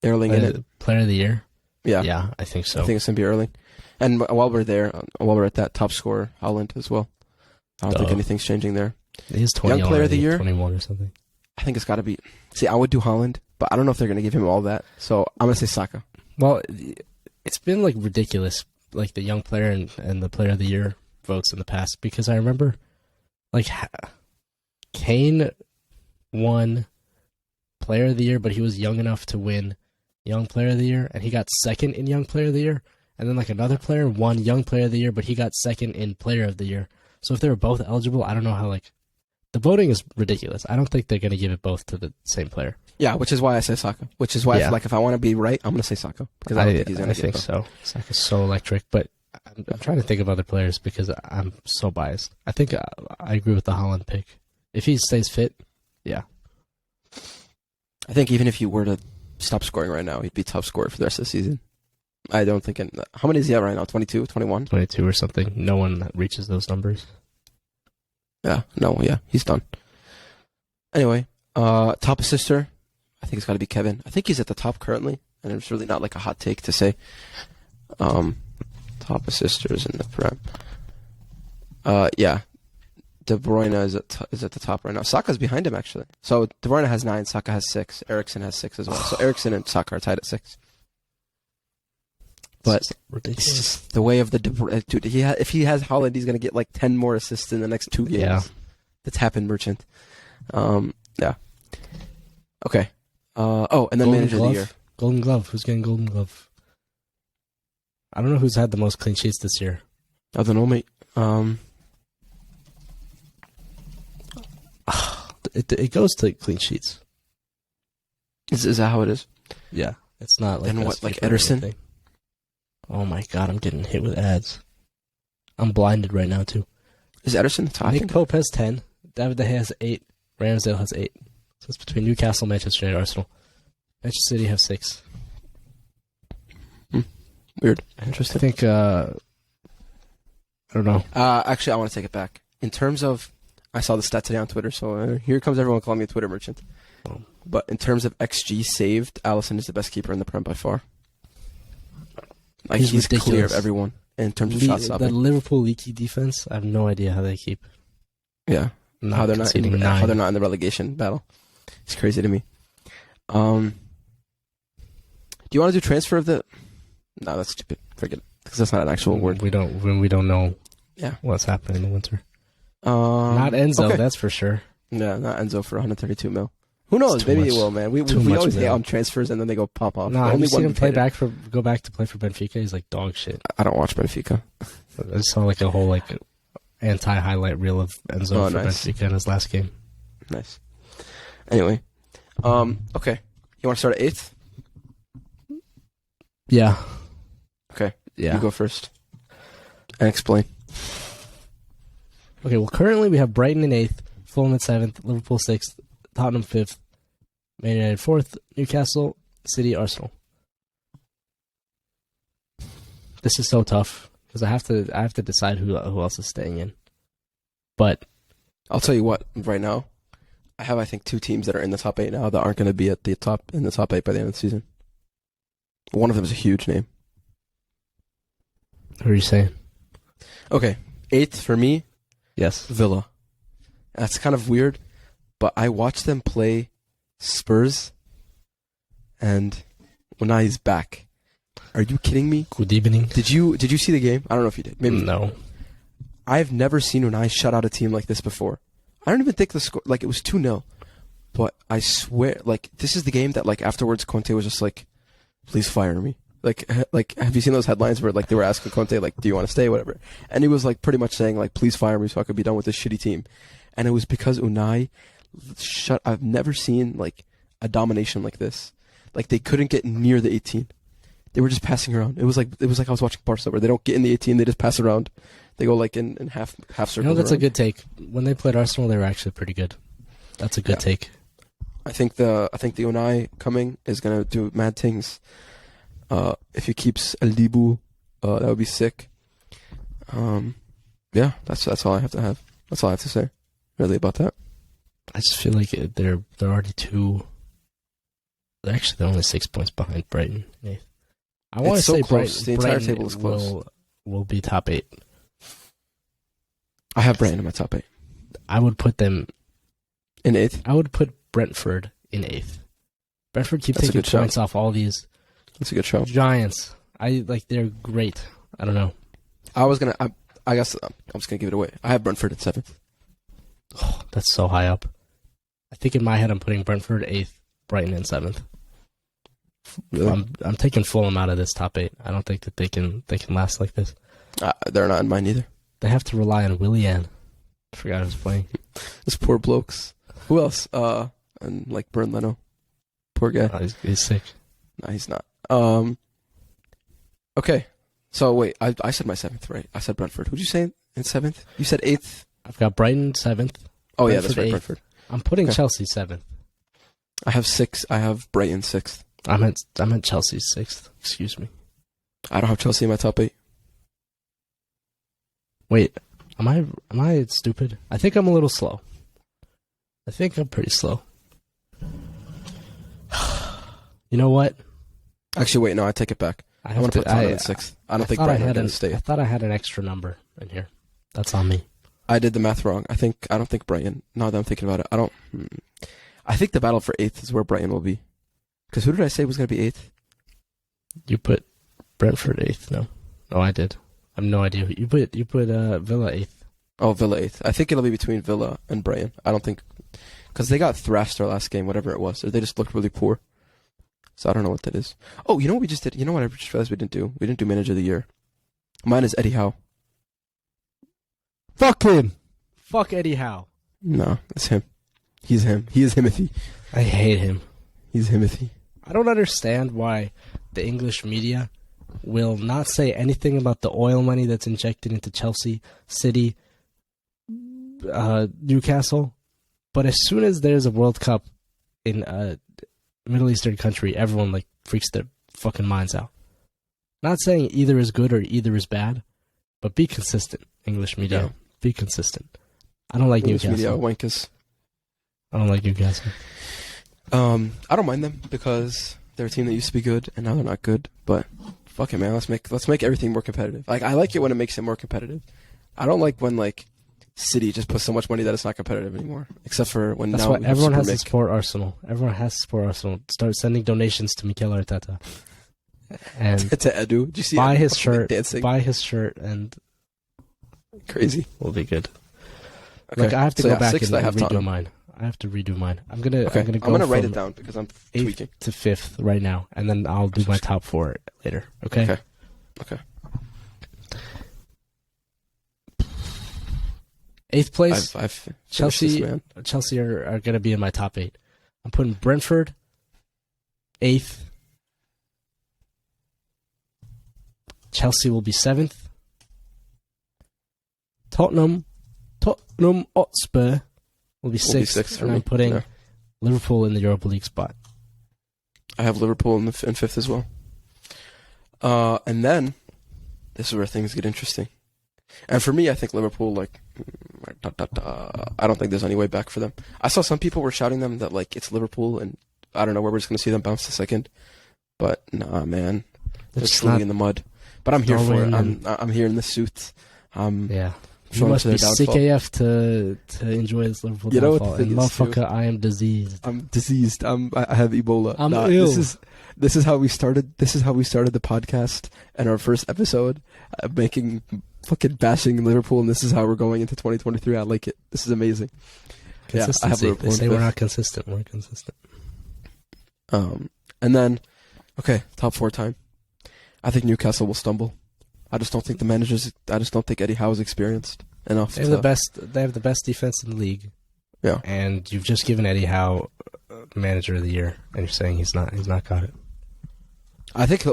[SPEAKER 2] Erling in it.
[SPEAKER 1] Player of the year?
[SPEAKER 2] Yeah.
[SPEAKER 1] Yeah, I think so.
[SPEAKER 2] I think it's gonna be Erling. And while we're at that, top scorer Haaland as well. I don't think anything's changing there.
[SPEAKER 1] He's 20
[SPEAKER 2] Young player of the
[SPEAKER 1] already,
[SPEAKER 2] year?
[SPEAKER 1] 21 or something.
[SPEAKER 2] I think it's got to be. See, I would do Haaland, but I don't know if they're gonna give him all that. So I'm gonna say Saka.
[SPEAKER 1] Well, it's been like ridiculous, like the young player and the player of the year votes in the past, because I remember like Kane won player of the year, but he was young enough to win young player of the year, and he got second in young player of the year. And then like another player won young player of the year, but he got second in player of the year. So if they were both eligible, I don't know how, like, the voting is ridiculous. I don't think they're going to give it both to the same player.
[SPEAKER 2] Yeah, which is why I say Saka. Which is why I feel like if I want to be right, I'm gonna say Saka because I don't think he's gonna get it.
[SPEAKER 1] So. Saka's so electric, but I'm trying to think of other players because I'm so biased. I think I agree with the Haaland pick. If he stays fit, yeah.
[SPEAKER 2] I think even if you were to stop scoring right now, he'd be top scorer for the rest of the season. I don't think. How many is he at right now? 22, 21?
[SPEAKER 1] 22 or something. No one reaches those numbers.
[SPEAKER 2] Yeah, he's done. Anyway, top assister, I think it's got to be Kevin. I think he's at the top currently, and it's really not like a hot take to say. Top assisters in the Prem. Yeah, De Bruyne is at the top right now. Saka's behind him actually. So De Bruyne has 9, Saka has 6, Eriksen has 6 as well. So Eriksen and Saka are tied at 6. But it's just the way of the dude. If he has Haaland, he's gonna get like 10 more assists in the next 2 games.
[SPEAKER 1] Yeah,
[SPEAKER 2] that's happened, Merchant. Yeah. Okay. And then
[SPEAKER 1] Golden
[SPEAKER 2] manager
[SPEAKER 1] Glove?
[SPEAKER 2] of the year.
[SPEAKER 1] Golden Glove. Who's getting Golden Glove? I don't know who's had the most clean sheets this year.
[SPEAKER 2] I don't know, mate.
[SPEAKER 1] It goes to clean sheets.
[SPEAKER 2] Is that how it is?
[SPEAKER 1] Yeah, it's not like
[SPEAKER 2] then what? Like
[SPEAKER 1] FIFA or
[SPEAKER 2] Ederson?
[SPEAKER 1] anything. Oh my god, I'm getting hit with ads. I'm blinded right now too.
[SPEAKER 2] Is Ederson the top?
[SPEAKER 1] Nick Pope has 10. David De Gea has 8. Ramsdale has 8. So it's between Newcastle, Manchester United, Arsenal. Manchester City have 6.
[SPEAKER 2] Weird.
[SPEAKER 1] I
[SPEAKER 2] Interesting.
[SPEAKER 1] think, I don't know.
[SPEAKER 2] Actually, I want to take it back. In terms of, I saw the stat today on Twitter, so here comes everyone calling me a Twitter merchant.
[SPEAKER 1] Oh.
[SPEAKER 2] But in terms of XG saved, Alisson is the best keeper in the Prem by far. Like he's clear of everyone in terms of shot stopping.
[SPEAKER 1] The Liverpool leaky defense, I have no idea how they keep.
[SPEAKER 2] Yeah. How they're not in the relegation battle. It's crazy to me. Do you want to do transfer of the? No, that's stupid. Forget it, because that's not an actual word.
[SPEAKER 1] We don't know.
[SPEAKER 2] Yeah.
[SPEAKER 1] What's happening in the winter? Not Enzo,
[SPEAKER 2] okay.
[SPEAKER 1] That's for sure.
[SPEAKER 2] Yeah, not Enzo for 132 mil. Who knows? Maybe it will, man. We always hate on transfers and then they go pop off.
[SPEAKER 1] No, have you seen him go back to play for Benfica? He's like dog shit.
[SPEAKER 2] I don't watch Benfica.
[SPEAKER 1] I just saw like a whole like anti-highlight reel of Enzo for Benfica in his last game.
[SPEAKER 2] Nice. Anyway, okay. You want to start at 8th?
[SPEAKER 1] Yeah.
[SPEAKER 2] Okay.
[SPEAKER 1] Yeah.
[SPEAKER 2] You go first and explain.
[SPEAKER 1] Okay. Well, currently we have Brighton in 8th, Fulham at 7th, Liverpool 6th, Tottenham 5th, Man United 4th, Newcastle, City, Arsenal. This is so tough because I have to decide who else is staying in. But
[SPEAKER 2] I'll tell you what. Right now, I have I think 2 teams that are in the top 8 now that aren't going to be in the top 8 by the end of the season. One of them is a huge name.
[SPEAKER 1] Who are you saying?
[SPEAKER 2] Okay, 8th for me.
[SPEAKER 1] Yes,
[SPEAKER 2] Villa. That's kind of weird, but I watched them play Spurs, and Unai's back. Are you kidding me?
[SPEAKER 1] Good evening.
[SPEAKER 2] Did you see the game? I don't know if you did. Maybe
[SPEAKER 1] no.
[SPEAKER 2] I've never seen Unai shut out a team like this before. I don't even think the score it was 2-0. But I swear this is the game that afterwards Conte was just like, please fire me. Like, have you seen those headlines where like they were asking Conte like, do you want to stay, whatever? And he was like pretty much saying like, please fire me so I could be done with this shitty team. And it was because Unai I've never seen like a domination like this. Like they couldn't get near the 18. They were just passing around. It was like I was watching Barca where they don't get in the 18, they just pass around. They go like in half circles.
[SPEAKER 1] You know, that's
[SPEAKER 2] around.
[SPEAKER 1] a good take. When they played Arsenal, they were actually pretty good. That's a good take.
[SPEAKER 2] I think the Unai coming is gonna do mad things. If he keeps El Dibu, that would be sick. Yeah, that's all I have to have. That's all I have to say, really, about that.
[SPEAKER 1] I just feel like they're already too. They're only 6 points behind Brighton. Yeah. I want to say
[SPEAKER 2] close. The entire
[SPEAKER 1] Brighton
[SPEAKER 2] table is close.
[SPEAKER 1] will be top 8.
[SPEAKER 2] I have Brighton in my top 8.
[SPEAKER 1] I would put them
[SPEAKER 2] in 8th.
[SPEAKER 1] I would put Brentford in 8th. Brentford keep taking points off all these.
[SPEAKER 2] That's a good show.
[SPEAKER 1] Giants. They're great. I don't know.
[SPEAKER 2] I guess I'm just gonna give it away. I have Brentford at 7th.
[SPEAKER 1] Oh, that's so high up. I think in my head I'm putting Brentford 8th, Brighton in 7th.
[SPEAKER 2] Really?
[SPEAKER 1] I'm taking Fulham out of this top 8. I don't think that they can last like this.
[SPEAKER 2] They're not in mine either.
[SPEAKER 1] They have to rely on Willian. I forgot who's playing.
[SPEAKER 2] Those poor blokes. Who else? And like Bern Leno. Poor guy.
[SPEAKER 1] Oh, he's sick.
[SPEAKER 2] No, he's not. Okay. So wait, I said my 7th, right? I said Brentford. Who'd you say in 7th? You said 8th.
[SPEAKER 1] I've got Brighton 7th.
[SPEAKER 2] Oh
[SPEAKER 1] Brentford
[SPEAKER 2] yeah, that's right,
[SPEAKER 1] 8th.
[SPEAKER 2] Brentford.
[SPEAKER 1] I'm putting Chelsea 7th.
[SPEAKER 2] I have 6. I have Brighton 6th.
[SPEAKER 1] I meant Chelsea 6th. Excuse me.
[SPEAKER 2] I don't have Chelsea in my top 8.
[SPEAKER 1] Wait, am I stupid? I think I'm a little slow. I think I'm pretty slow. You know what?
[SPEAKER 2] Actually, wait, no, I take it back. I want to put Tottenham in 6th. I don't think Brighton are going to stay.
[SPEAKER 1] I thought I had an extra number in here. That's on me.
[SPEAKER 2] I did the math wrong. I don't think Brighton. Now that I'm thinking about it, I think the battle for 8th is where Brighton will be. Because who did I say was going to be 8th?
[SPEAKER 1] You put Brentford 8th. No, I did. I have no idea. You put Villa 8th.
[SPEAKER 2] Oh, Villa 8th. I think it'll be between Villa and Brighton. I don't think because they got thrashed their last game, whatever it was. Or they just looked really poor. So I don't know what that is. Oh, you know what we just did? You know what I just realized we didn't do? We didn't do Manager of the Year. Mine is Eddie Howe.
[SPEAKER 1] Fuck him. Fuck Eddie Howe.
[SPEAKER 2] No, it's him. He's him. He is Himothy.
[SPEAKER 1] I hate him.
[SPEAKER 2] He's Himothy.
[SPEAKER 1] I don't understand why the English media will not say anything about the oil money that's injected into Chelsea, City, Newcastle. But as soon as there's a World Cup in a Middle Eastern country, everyone like freaks their fucking minds out. Not saying either is good or either is bad, but be consistent, English media. Yeah. Be consistent. I don't like
[SPEAKER 2] English
[SPEAKER 1] Newcastle.
[SPEAKER 2] Media wankers.
[SPEAKER 1] I don't like Newcastle.
[SPEAKER 2] I don't mind them because they're a team that used to be good and now they're not good. But fuck it, man. Let's make everything more competitive. Like I like it when it makes it more competitive. I don't like when like City just puts so much money that it's not competitive anymore. Except for when
[SPEAKER 1] that's
[SPEAKER 2] now
[SPEAKER 1] why everyone has to support Arsenal. Everyone has to support Arsenal. Start sending donations to Mikel Arteta. And
[SPEAKER 2] to Edu. Did you see
[SPEAKER 1] buy
[SPEAKER 2] Edu
[SPEAKER 1] his shirt?
[SPEAKER 2] Dancing?
[SPEAKER 1] Buy his shirt and
[SPEAKER 2] crazy.
[SPEAKER 1] We'll be good.
[SPEAKER 2] Okay.
[SPEAKER 1] Like I have to go back and redo
[SPEAKER 2] Tottenham.
[SPEAKER 1] mine. I have to redo mine. I'm gonna
[SPEAKER 2] write it down because I'm tweaking.
[SPEAKER 1] 8th to 5th right now, and then I'll do my top 4 later. Okay.
[SPEAKER 2] Okay.
[SPEAKER 1] 8th place.
[SPEAKER 2] I've
[SPEAKER 1] Chelsea.
[SPEAKER 2] this,
[SPEAKER 1] Chelsea are gonna be in my top 8. I'm putting Brentford 8th. Chelsea will be 7th. Tottenham Hotspur will be 6th, and I'm putting Liverpool in the Europa League spot.
[SPEAKER 2] I have Liverpool in 5th as well. And then, this is where things get interesting. And for me, I think Liverpool, I don't think there's any way back for them. I saw some people were shouting them that, like, it's Liverpool, and I don't know where we're just going to see them bounce to 2nd. But, nah, man. They're truly in the mud. But I'm here for it. I'm here in the suit.
[SPEAKER 1] Yeah. You must be sick AF to enjoy this Liverpool downfall. And motherfucker, I am diseased.
[SPEAKER 2] I'm diseased. I have Ebola.
[SPEAKER 1] I'm ill.
[SPEAKER 2] This is how we started. This is how we started the podcast and our first episode, making fucking bashing Liverpool, and this is how we're going into 2023. I like it. This is amazing.
[SPEAKER 1] Consistency. Yeah, I have Liverpool. They say we're not consistent. We're consistent.
[SPEAKER 2] And then, okay, top 4 time. I think Newcastle will stumble. I just don't think the managers. I just don't think Eddie Howe is experienced enough.
[SPEAKER 1] They have the best. They have the best defense in the league.
[SPEAKER 2] Yeah.
[SPEAKER 1] And you've just given Eddie Howe manager of the year, and you're saying he's not got it.
[SPEAKER 2] I think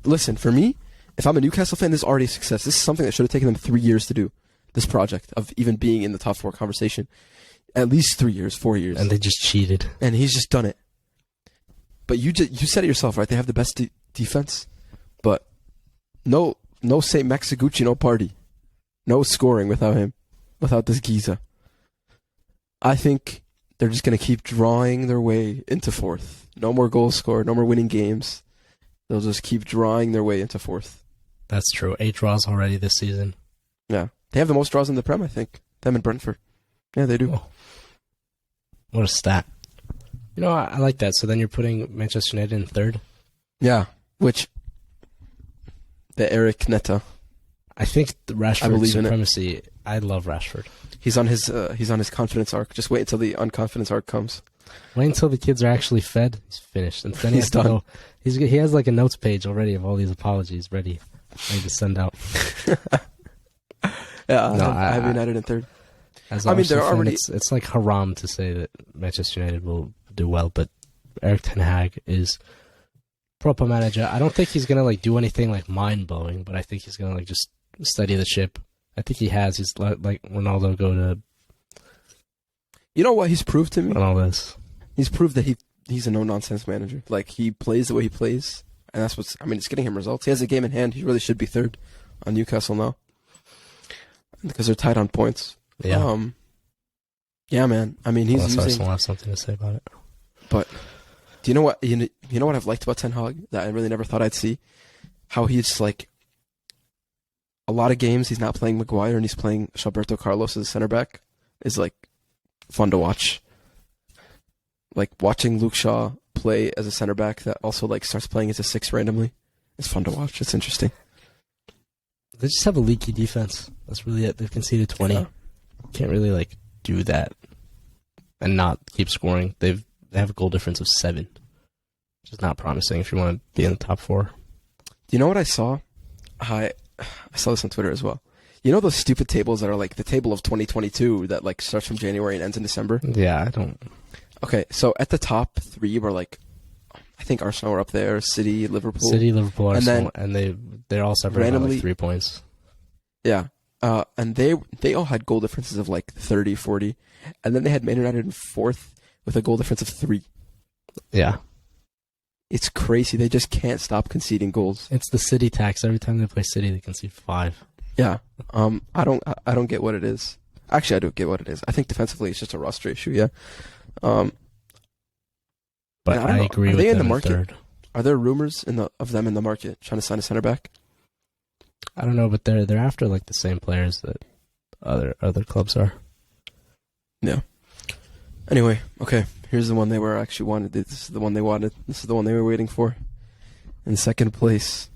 [SPEAKER 2] listen, for me, if I'm a Newcastle fan, this is already a success. This is something that should have taken them 3 years to do. This project of even being in the top 4 conversation, at least 3 years, 4 years,
[SPEAKER 1] and they just cheated.
[SPEAKER 2] And he's just done it. But you said it yourself, right? They have the best defense, but no Saint Maxigucci, no party, no scoring without him, without this Giza. I think they're just gonna keep drawing their way into 4th. No more goals scored, no more winning games. They'll just keep drawing their way into 4th.
[SPEAKER 1] That's true. 8 draws already this season.
[SPEAKER 2] Yeah. They have the most draws in the Prem, I think. Them and Brentford. Yeah, they do.
[SPEAKER 1] Oh. What a stat. You know, I like that. So then you're putting Manchester United in 3rd?
[SPEAKER 2] Yeah. Which, the Eric Netta.
[SPEAKER 1] I think the Rashford supremacy, I love Rashford.
[SPEAKER 2] He's on his confidence arc. Just wait until the unconfidence arc comes.
[SPEAKER 1] Wait until the kids are actually fed. He's finished. And then
[SPEAKER 2] he's done.
[SPEAKER 1] He has like a notes page already of all these apologies ready to send out.
[SPEAKER 2] Yeah, no, I have United in 3rd.
[SPEAKER 1] I mean, they're already. It's like haram to say that Manchester United will do well, but Erik ten Hag is proper manager. I don't think he's gonna like do anything like mind blowing, but I think he's gonna like just steady the ship. I think he has. He's like Ronaldo go to.
[SPEAKER 2] You know what he's proved to me?
[SPEAKER 1] And all this.
[SPEAKER 2] He's proved that he's a no nonsense manager. Like he plays the way he plays, and that's what's. I mean, it's getting him results. He has a game in hand. He really should be 3rd on Newcastle now because they're tied on points.
[SPEAKER 1] Yeah.
[SPEAKER 2] Yeah, man. I mean, he's using.
[SPEAKER 1] Arsenal have something to say about it.
[SPEAKER 2] But do you know what? You know what I've liked about Ten Hag that I really never thought I'd see? How he's like. A lot of games he's not playing Maguire and he's playing Roberto Carlos as a center back is like fun to watch. Like watching Luke Shaw play as a center back that also like starts playing as a 6 randomly. It's fun to watch. It's interesting.
[SPEAKER 1] They just have a leaky defense. That's really it. They've conceded 20. Yeah. Can't really like do that and not keep scoring. They have a goal difference of 7, which is not promising if you want to be in the top 4.
[SPEAKER 2] Do you know what I saw? I saw this on Twitter as well. You know those stupid tables that are like the table of 2022 that like starts from January and ends in December?
[SPEAKER 1] Yeah, I don't.
[SPEAKER 2] Okay, so at the top 3 were like, I think Arsenal were up there, City, Liverpool,
[SPEAKER 1] Arsenal, and they're all separated by like 3 points.
[SPEAKER 2] Yeah, and they all had goal differences of like 30, 40, and then they had Man United in 4th with a goal difference of 3. Yeah. It's crazy. They just can't stop conceding goals.
[SPEAKER 1] It's the City tax. Every time they play City, they concede 5.
[SPEAKER 2] Yeah. I don't get what it is. Actually, I do get what it is. I think defensively it's just a roster issue. Yeah.
[SPEAKER 1] But I agree.
[SPEAKER 2] Are
[SPEAKER 1] with
[SPEAKER 2] they in the
[SPEAKER 1] them
[SPEAKER 2] market?
[SPEAKER 1] 3rd.
[SPEAKER 2] Are there rumors of them in the market trying to sign a center back?
[SPEAKER 1] I don't know, but they're after like the same players that other clubs are.
[SPEAKER 2] Yeah. Anyway, okay. Here's the one they were actually wanted. This is the one they wanted. This is the one they were waiting for. In 2nd place.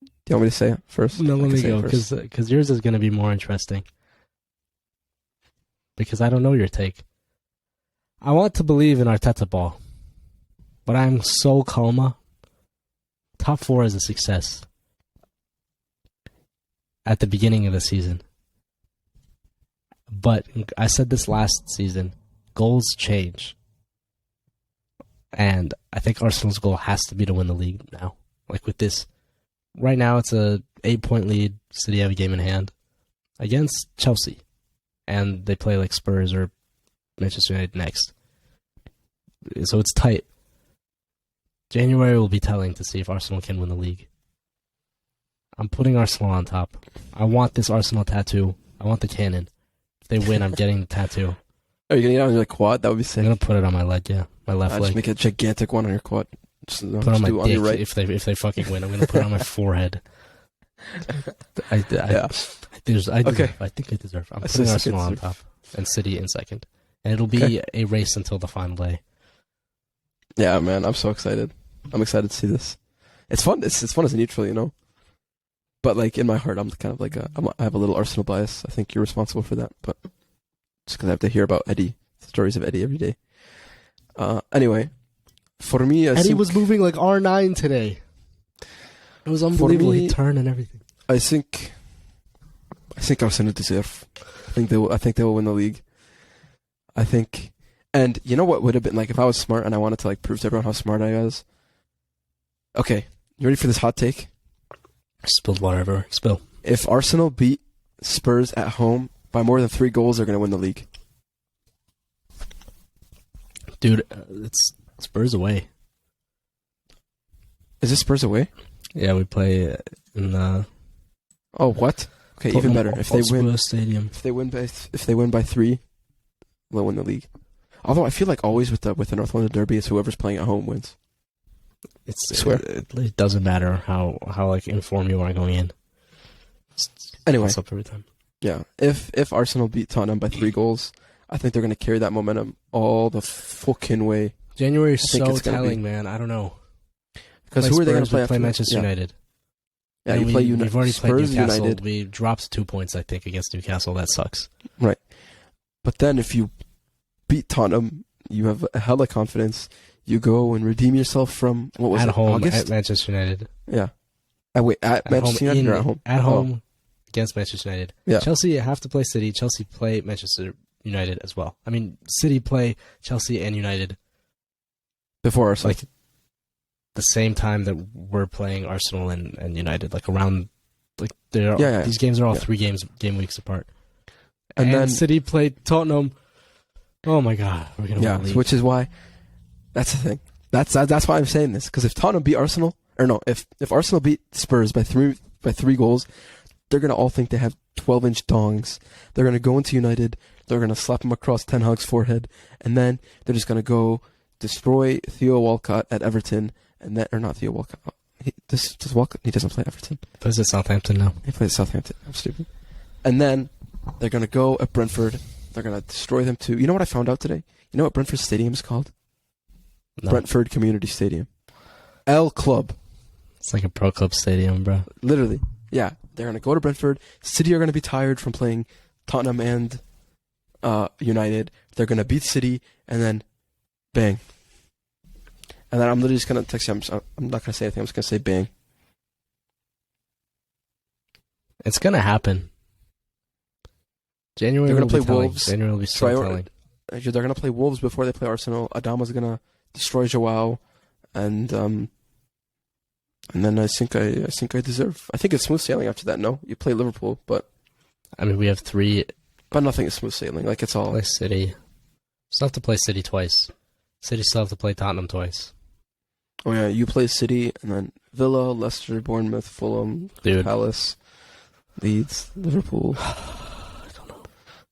[SPEAKER 2] Do you want me to say it first?
[SPEAKER 1] No, let me go, because yours is going to be more interesting. Because I don't know your take. I want to believe in Arteta ball, but I'm so calma. Top 4 is a success. At the beginning of the season. But I said this last season. Goals change. And I think Arsenal's goal has to be to win the league now. Like with this. Right now it's a 8-point lead. City have a game in hand. Against Chelsea. And they play like Spurs or Manchester United next. So it's tight. January will be telling to see if Arsenal can win the league. I'm putting Arsenal on top. I want this Arsenal tattoo. I want the cannon. If they win, I'm getting the tattoo.
[SPEAKER 2] Are you going to get it on your quad? That would be sick.
[SPEAKER 1] I'm going to put it on my leg, yeah. My left leg.
[SPEAKER 2] Just make a gigantic one on your quad.
[SPEAKER 1] Put it on my dick right. if they fucking win. I'm going to put it on my forehead. I think I deserve it. I'm putting Arsenal on top and City in 2nd. And it'll be a race until the final day.
[SPEAKER 2] Yeah, man. I'm so excited. I'm excited to see this. It's fun. It's fun as a neutral, you know? But, like, in my heart, I'm kind of like I have a little Arsenal bias. I think you're responsible for that. But just because I have to hear about Eddie, stories of Eddie every day. Anyway, for me,
[SPEAKER 1] Eddie was moving like R9 today. It was unbelievable.
[SPEAKER 2] me-
[SPEAKER 1] He turned and everything.
[SPEAKER 2] I think Arsenal deserve. I think they will win the league. I think, and you know what would have been like if I was smart and I wanted to like prove to everyone how smart I was. Okay, you ready for this hot take?
[SPEAKER 1] Spilled water everywhere. Spill.
[SPEAKER 2] If Arsenal beat Spurs at home by more than 3 goals, they're going to win the league.
[SPEAKER 1] Dude, it's Spurs away.
[SPEAKER 2] Is this Spurs away?
[SPEAKER 1] Yeah, we play in the...
[SPEAKER 2] Oh, what? Okay, even better. If they win,
[SPEAKER 1] Stadium.
[SPEAKER 2] if they win by 3, they'll win the league. Although I feel like always with the North London Derby, it's whoever's playing at home wins. I swear.
[SPEAKER 1] It doesn't matter how like informed you are going in.
[SPEAKER 2] Anyway,
[SPEAKER 1] it's up every time.
[SPEAKER 2] Yeah, if Arsenal beat Tottenham by 3 goals, I think they're going to carry that momentum all the fucking way.
[SPEAKER 1] January is so telling, man. I don't know.
[SPEAKER 2] Because who are they going to play
[SPEAKER 1] after?
[SPEAKER 2] Play
[SPEAKER 1] Manchester United.
[SPEAKER 2] Yeah, you play United.
[SPEAKER 1] We've already
[SPEAKER 2] Spurs,
[SPEAKER 1] played Newcastle.
[SPEAKER 2] United.
[SPEAKER 1] We dropped 2 points, I think, against Newcastle. That sucks.
[SPEAKER 2] Right. But then if you beat Tottenham, you have a hella confidence. You go and redeem yourself from, what was
[SPEAKER 1] at
[SPEAKER 2] it,
[SPEAKER 1] home,
[SPEAKER 2] August?
[SPEAKER 1] at Manchester United.
[SPEAKER 2] Yeah. At Manchester United or at home?
[SPEAKER 1] At home against Manchester United.
[SPEAKER 2] Yeah.
[SPEAKER 1] Chelsea have to play City. Chelsea play Manchester United as well. I mean, City play Chelsea and United.
[SPEAKER 2] Before Arsenal.
[SPEAKER 1] Like, the same time that we're playing Arsenal and United. Like, around... Like, these games are all 3 game weeks apart. And then City played Tottenham. Oh my god, we're gonna win the league.
[SPEAKER 2] Which is why that's the thing. That's why I'm saying this. Because if Tottenham beat Arsenal, or no, if Arsenal beat Spurs by 3 goals, they're gonna all think they have 12-inch dongs. They're gonna go into United. They're gonna slap him across Ten Hag's forehead, and then they're just gonna go destroy Theo Walcott at Everton, and then or not Theo Walcott. Walcott. He doesn't play Everton.
[SPEAKER 1] He plays at Southampton now.
[SPEAKER 2] He plays at Southampton. I'm stupid. And then they're going to go at Brentford. They're going to destroy them too. You know what I found out today? You know what Brentford Stadium is called? No. Brentford Community Stadium. L Club.
[SPEAKER 1] It's like a pro club stadium, bro.
[SPEAKER 2] Literally. Yeah. They're going to go to Brentford. City are going to be tired from playing Tottenham and United. They're going to beat City, and then bang. And then I'm literally just going to text you. I'm not going to say anything. I'm just going to say bang.
[SPEAKER 1] It's going to happen. January. They're going to play Wolves. January will be so telling.
[SPEAKER 2] They're going to play Wolves before they play Arsenal. Adama's going to destroy Joao, and then I think I deserve. I think it's smooth sailing after that. No, you play Liverpool, but
[SPEAKER 1] I mean we have 3.
[SPEAKER 2] But nothing is smooth sailing. Like it's all.
[SPEAKER 1] Play City. Still have to play City twice. City still have to play Tottenham twice.
[SPEAKER 2] Oh yeah, you play City and then Villa, Leicester, Bournemouth, Fulham, Palace, Leeds, Liverpool.
[SPEAKER 1] I don't know.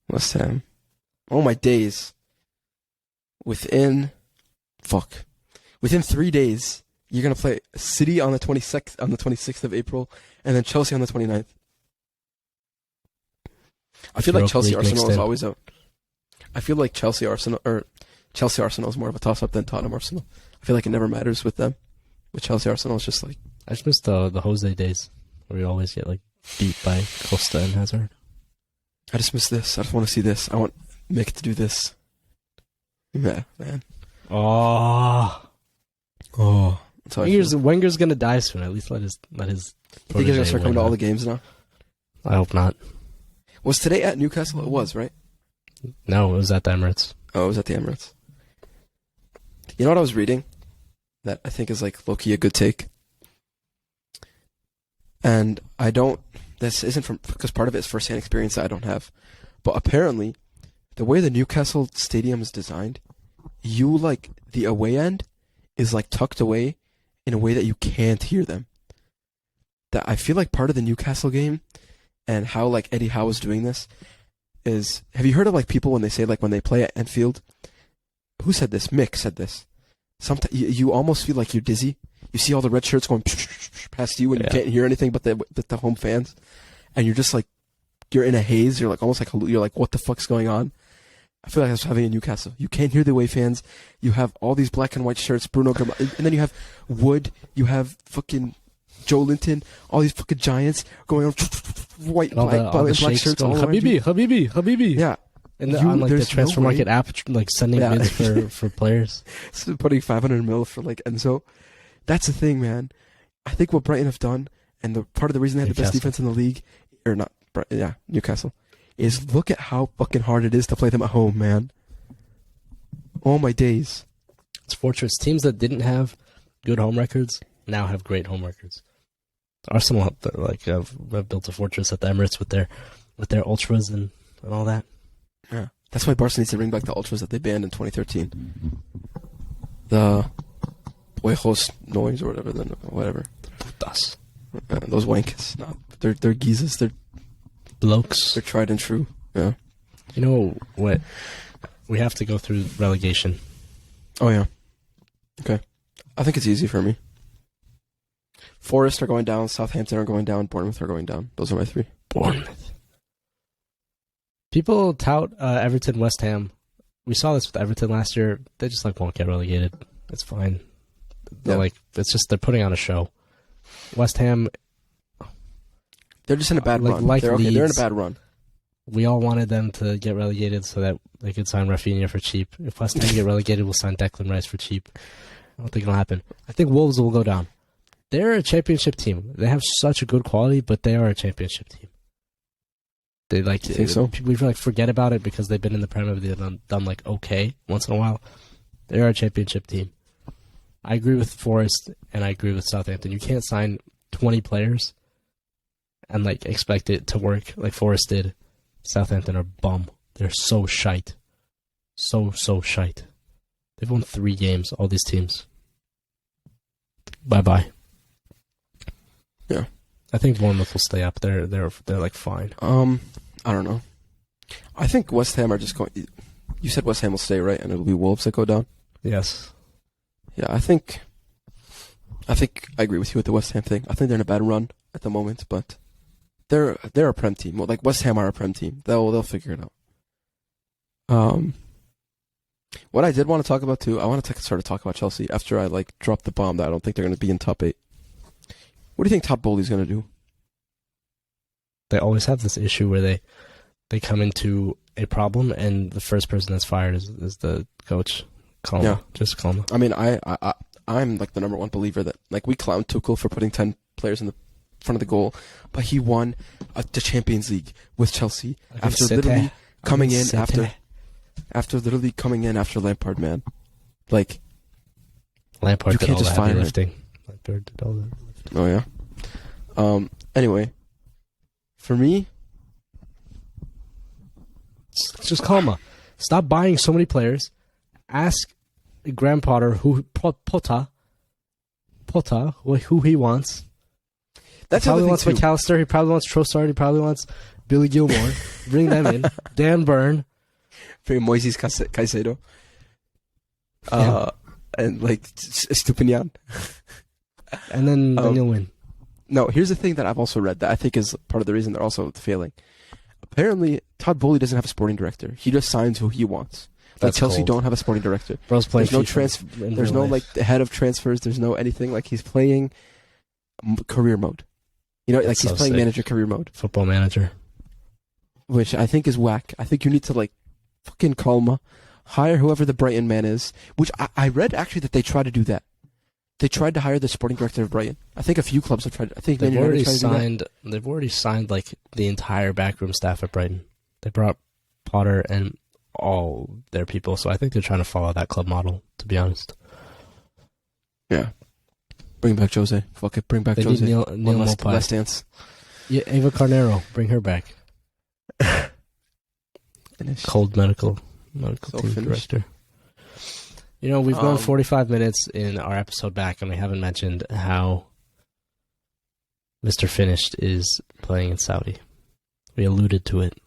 [SPEAKER 2] West Ham. Oh my days. Within 3 days, you're gonna play City on the 26th of April, and then Chelsea on the 29th. I feel like Chelsea Arsenal is always out. I feel like Chelsea Arsenal is more of a toss up than Tottenham Arsenal. I feel like it never matters with them. With Chelsea Arsenal, it's just like
[SPEAKER 1] I just miss the Jose days where we always get like beat by Costa and Hazard.
[SPEAKER 2] I just miss this. I just want to see this. I want Mick to do this. Yeah, man.
[SPEAKER 1] Oh.
[SPEAKER 2] That's how
[SPEAKER 1] Wenger's gonna die soon. At least let his.
[SPEAKER 2] You think he's gonna start coming to all the games now?
[SPEAKER 1] I hope not.
[SPEAKER 2] Was today at Newcastle? It was, right?
[SPEAKER 1] No, it was at the Emirates.
[SPEAKER 2] Oh, it was at the Emirates. You know what I was reading? That I think is like low-key a good take. And this isn't because part of it is first-hand experience that I don't have. But apparently, the way the Newcastle Stadium is designed, the away end is like tucked away in a way that you can't hear them. That I feel like part of the Newcastle game and how like Eddie Howe is doing this is, have you heard of like people when they say like when they play at Anfield? Who said this? Mick said this. Sometimes you almost feel like you're dizzy. You see all the red shirts going past you and you can't hear anything but the home fans. And you're just like, you're in a haze. You're like almost like, you're like, what the fuck's going on? I feel like that's having in Newcastle. You can't hear the away fans. You have all these black and white shirts, Bruno, and then you have Wood. You have fucking Joe Linton. All these fucking giants going on white and black shirts. All
[SPEAKER 1] Habibi.
[SPEAKER 2] Yeah.
[SPEAKER 1] And on like the transfer market app, like sending bids for players.
[SPEAKER 2] So putting 500 mil for like Enzo. That's the thing, man. I think what Brighton have done, and the part of the reason they have the best
[SPEAKER 1] Newcastle.
[SPEAKER 2] defense in the league, or not, Newcastle, is look at how fucking hard it is to play them at home, man. Oh my days.
[SPEAKER 1] It's Fortress. Teams that didn't have good home records now have great home records. Arsenal have built a fortress at the Emirates with their ultras and all that.
[SPEAKER 2] Yeah, that's why Barca needs to bring back the ultras that they banned in 2013. The huejos noise or whatever.
[SPEAKER 1] Putas.
[SPEAKER 2] Those wankers. No, they're geezes. They're
[SPEAKER 1] Blokes.
[SPEAKER 2] They're tried and true. Yeah.
[SPEAKER 1] You know what? We have to go through relegation.
[SPEAKER 2] Oh yeah. Okay. I think it's easy for me. Forest are going down, Southampton are going down, Bournemouth are going down. Those are my three.
[SPEAKER 1] Bournemouth. People tout Everton, West Ham. We saw this with Everton last year. They just won't get relegated. It's fine. They're it's just they're putting on a show. West Ham.
[SPEAKER 2] They're just in a bad run. They're okay. They're in a bad run.
[SPEAKER 1] We all wanted them to get relegated so that they could sign Rafinha for cheap. If West Ham get relegated, we'll sign Declan Rice for cheap. I don't think it'll happen. I think Wolves will go down. They're a championship team. They have such a good quality, but they are a championship team. They
[SPEAKER 2] think so?
[SPEAKER 1] People forget about it because they've been in the Premier League. They've done okay once in a while. They are a championship team. I agree with Forest and I agree with Southampton. You can't sign 20 players and expect it to work like Forest did. Southampton are bum. They're so shite. So shite. They've won 3 games, all these teams. Bye-bye.
[SPEAKER 2] Yeah.
[SPEAKER 1] I think Bournemouth will stay up. They're fine.
[SPEAKER 2] I don't know. I think West Ham are just going... You said West Ham will stay, right? And it'll be Wolves that go down?
[SPEAKER 1] Yes.
[SPEAKER 2] Yeah, I think I agree with you with the West Ham thing. I think they're in a bad run at the moment, but they're a Prem team. Well, West Ham are a Prem team. They'll figure it out. What I did want to talk about too, I want to sort of talk about Chelsea after I dropped the bomb that I don't think they're going to be in top 8. What do you think Todd Bowley's going to do?
[SPEAKER 1] They always have this issue where they come into a problem and the first person that's fired is the coach. Just calm.
[SPEAKER 2] I mean, I'm the number one believer that we clown Tuchel for putting 10 players in the front of the goal, but he won the Champions League with Chelsea after literally coming in after Lampard, man.
[SPEAKER 1] Lampard
[SPEAKER 2] you
[SPEAKER 1] did
[SPEAKER 2] can't
[SPEAKER 1] all
[SPEAKER 2] just
[SPEAKER 1] the heavy
[SPEAKER 2] fire
[SPEAKER 1] lifting. Lampard did all the
[SPEAKER 2] Oh yeah. Anyway, for me,
[SPEAKER 1] just calma. Stop buying so many players. Ask Graham Potter who he wants.
[SPEAKER 2] That's
[SPEAKER 1] he probably wants
[SPEAKER 2] too.
[SPEAKER 1] McAllister. He probably wants Trossard. He probably wants Billy Gilmore. Bring them in. Dan Burn.
[SPEAKER 2] Bring Moises Caicedo. And Stupinian.
[SPEAKER 1] And then you'll win.
[SPEAKER 2] No, here's the thing that I've also read that I think is part of the reason they're also failing. Apparently, Todd Bowley doesn't have a sporting director. He just signs who he wants. Chelsea don't have a sporting director.
[SPEAKER 1] Bro's playing
[SPEAKER 2] There's no head of transfers. There's no anything. He's playing career mode. He's playing manager career mode.
[SPEAKER 1] Football manager.
[SPEAKER 2] Which I think is whack. I think you need to fucking calma. Hire whoever the Brighton man is. Which I read actually that they tried to do that. They tried to hire the sporting director of Brighton. I think a few clubs have tried. I think
[SPEAKER 1] they've already signed the entire backroom staff at Brighton. They brought Potter and all their people, so I think they're trying to follow that club model, to be honest.
[SPEAKER 2] Yeah. Bring back Jose. Fuck it, bring back Jose.
[SPEAKER 1] Neil
[SPEAKER 2] last dance.
[SPEAKER 1] Yeah, Ava Carnero, bring her back. Cold medical team director. We've gone 45 minutes in our episode back, and we haven't mentioned how Mr. Finished is playing in Saudi. We alluded to it.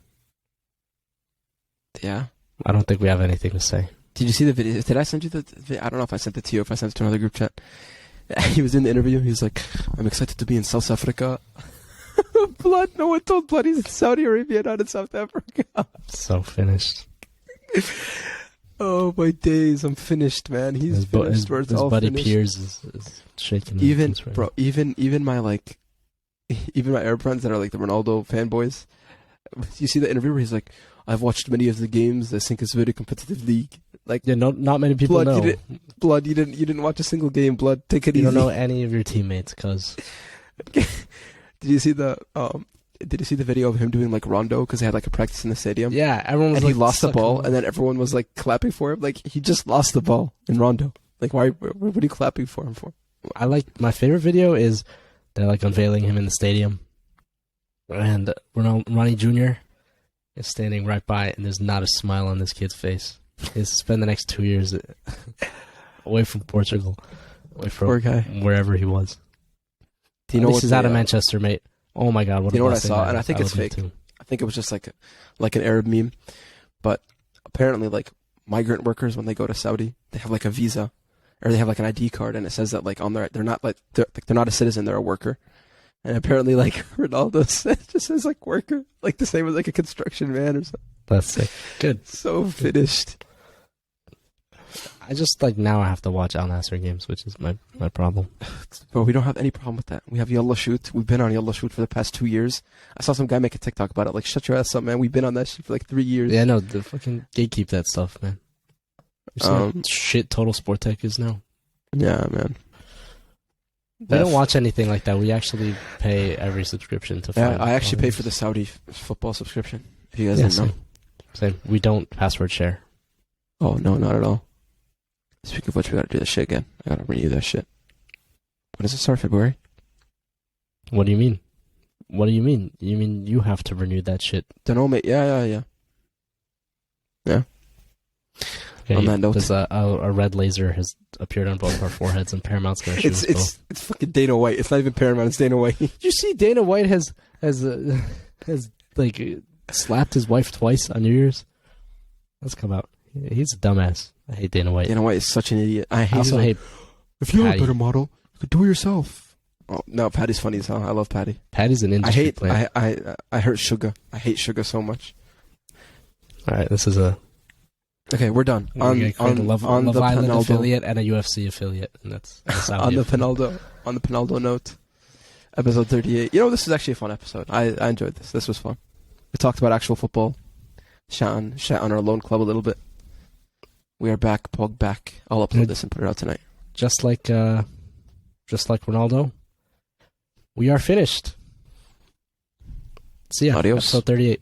[SPEAKER 2] Yeah.
[SPEAKER 1] I don't think we have anything to say.
[SPEAKER 2] Did you see the video? Did I send you the video? I don't know if I sent it to you, if I sent it to another group chat. He was in the interview. He was like, I'm excited to be in South Africa. Blood. No one told Blood he's in Saudi Arabia, not in South Africa.
[SPEAKER 1] So finished.
[SPEAKER 2] Oh my days! I'm finished, man. He's finished.
[SPEAKER 1] His buddy finished. Piers is shaking.
[SPEAKER 2] Even bro, even my even my Arab friends that are the Ronaldo fanboys. You see the interview where he's like, "I've watched many of the games. I think it's a very competitive league." Like,
[SPEAKER 1] Yeah, not many people
[SPEAKER 2] Blood,
[SPEAKER 1] know.
[SPEAKER 2] you didn't watch a single game. Blood, take it
[SPEAKER 1] You
[SPEAKER 2] easy.
[SPEAKER 1] don't know any of your teammates, cause
[SPEAKER 2] Did you see the video of him doing like rondo because they had like a practice in the stadium?
[SPEAKER 1] yeah, everyone was
[SPEAKER 2] And
[SPEAKER 1] like,
[SPEAKER 2] he lost the
[SPEAKER 1] "Suck
[SPEAKER 2] ball,
[SPEAKER 1] on."
[SPEAKER 2] and then everyone was like clapping for him. Like, he just lost the ball in rondo. Like, why? What are you clapping for him for?
[SPEAKER 1] I like my favorite video is they're like unveiling him in the stadium, and Ronnie Jr. is standing right by, and there's not a smile on this kid's face. He's spend the next 2 years away from Portugal, away from
[SPEAKER 2] Poor guy.
[SPEAKER 1] wherever he was.
[SPEAKER 2] Do you know
[SPEAKER 1] At
[SPEAKER 2] what?
[SPEAKER 1] least he's out of Manchester, mate. Oh my God!
[SPEAKER 2] Do you know what I
[SPEAKER 1] blessing
[SPEAKER 2] saw?
[SPEAKER 1] that
[SPEAKER 2] And I
[SPEAKER 1] is.
[SPEAKER 2] think it's
[SPEAKER 1] would love
[SPEAKER 2] fake.
[SPEAKER 1] to.
[SPEAKER 2] I think it was just like an Arab meme, but apparently, like, migrant workers, when they go to Saudi, they have like a visa, or they have like an ID card, and it says that like on their, they're not a citizen, they're a worker. And apparently, like, Ronaldo just says like worker, like the same as like a construction man or something.
[SPEAKER 1] That's sick. Good.
[SPEAKER 2] So finished.
[SPEAKER 1] I just like now I have to watch Al Nassr games, which is my problem.
[SPEAKER 2] But we don't have any problem with that. We have Yalla Shoot. We've been on Yalla Shoot for the past 2 years. I saw some guy make a TikTok about it. Like, shut your ass up, man. We've been on that shit for like 3 years.
[SPEAKER 1] Yeah, no, the fucking gatekeep that stuff, man. You see how shit Total Sport Tech is now.
[SPEAKER 2] Yeah, man.
[SPEAKER 1] We don't watch anything like that. We actually pay every subscription to find.
[SPEAKER 2] Yeah, I actually pay for the Saudi football subscription. If you guys
[SPEAKER 1] Yeah,
[SPEAKER 2] didn't know.
[SPEAKER 1] Same. We don't password share.
[SPEAKER 2] Oh, no, not at all. Speaking of which, we gotta do that shit again. I gotta renew that shit. When does it start? February?
[SPEAKER 1] What do you mean? What do you mean? You mean you have to renew that shit?
[SPEAKER 2] Don't know, mate. Yeah.
[SPEAKER 1] Okay,
[SPEAKER 2] On that note.
[SPEAKER 1] there's a red laser has appeared on both our foreheads, and Paramount's gonna shoot us both.
[SPEAKER 2] It's fucking Dana White. It's not even Paramount. It's Dana White.
[SPEAKER 1] Did you see Dana White has like slapped his wife twice on New Year's? Let's come out. He's a dumbass. I hate Dana White.
[SPEAKER 2] Dana White is such an idiot. I
[SPEAKER 1] also hate
[SPEAKER 2] If you have
[SPEAKER 1] Patty.
[SPEAKER 2] a better model, you could do it yourself. Oh no, Patty's funny as hell. I love Patty.
[SPEAKER 1] Patty's an industry plant.
[SPEAKER 2] I hurt Sugar. I hate Sugar so much.
[SPEAKER 1] All right, this is a
[SPEAKER 2] Okay, we're done. On
[SPEAKER 1] the Love Island
[SPEAKER 2] Penaldo
[SPEAKER 1] affiliate and a UFC affiliate, and that's how
[SPEAKER 2] on the Penaldo note, episode 38. You know, this is actually a fun episode. I enjoyed this. This was fun. We talked about actual football. Shat on our loan club a little bit. We are back. POGBACK. I'll upload this and put it out tonight.
[SPEAKER 1] just like Ronaldo. We are finished. See ya.
[SPEAKER 2] Adios.
[SPEAKER 1] Episode 38.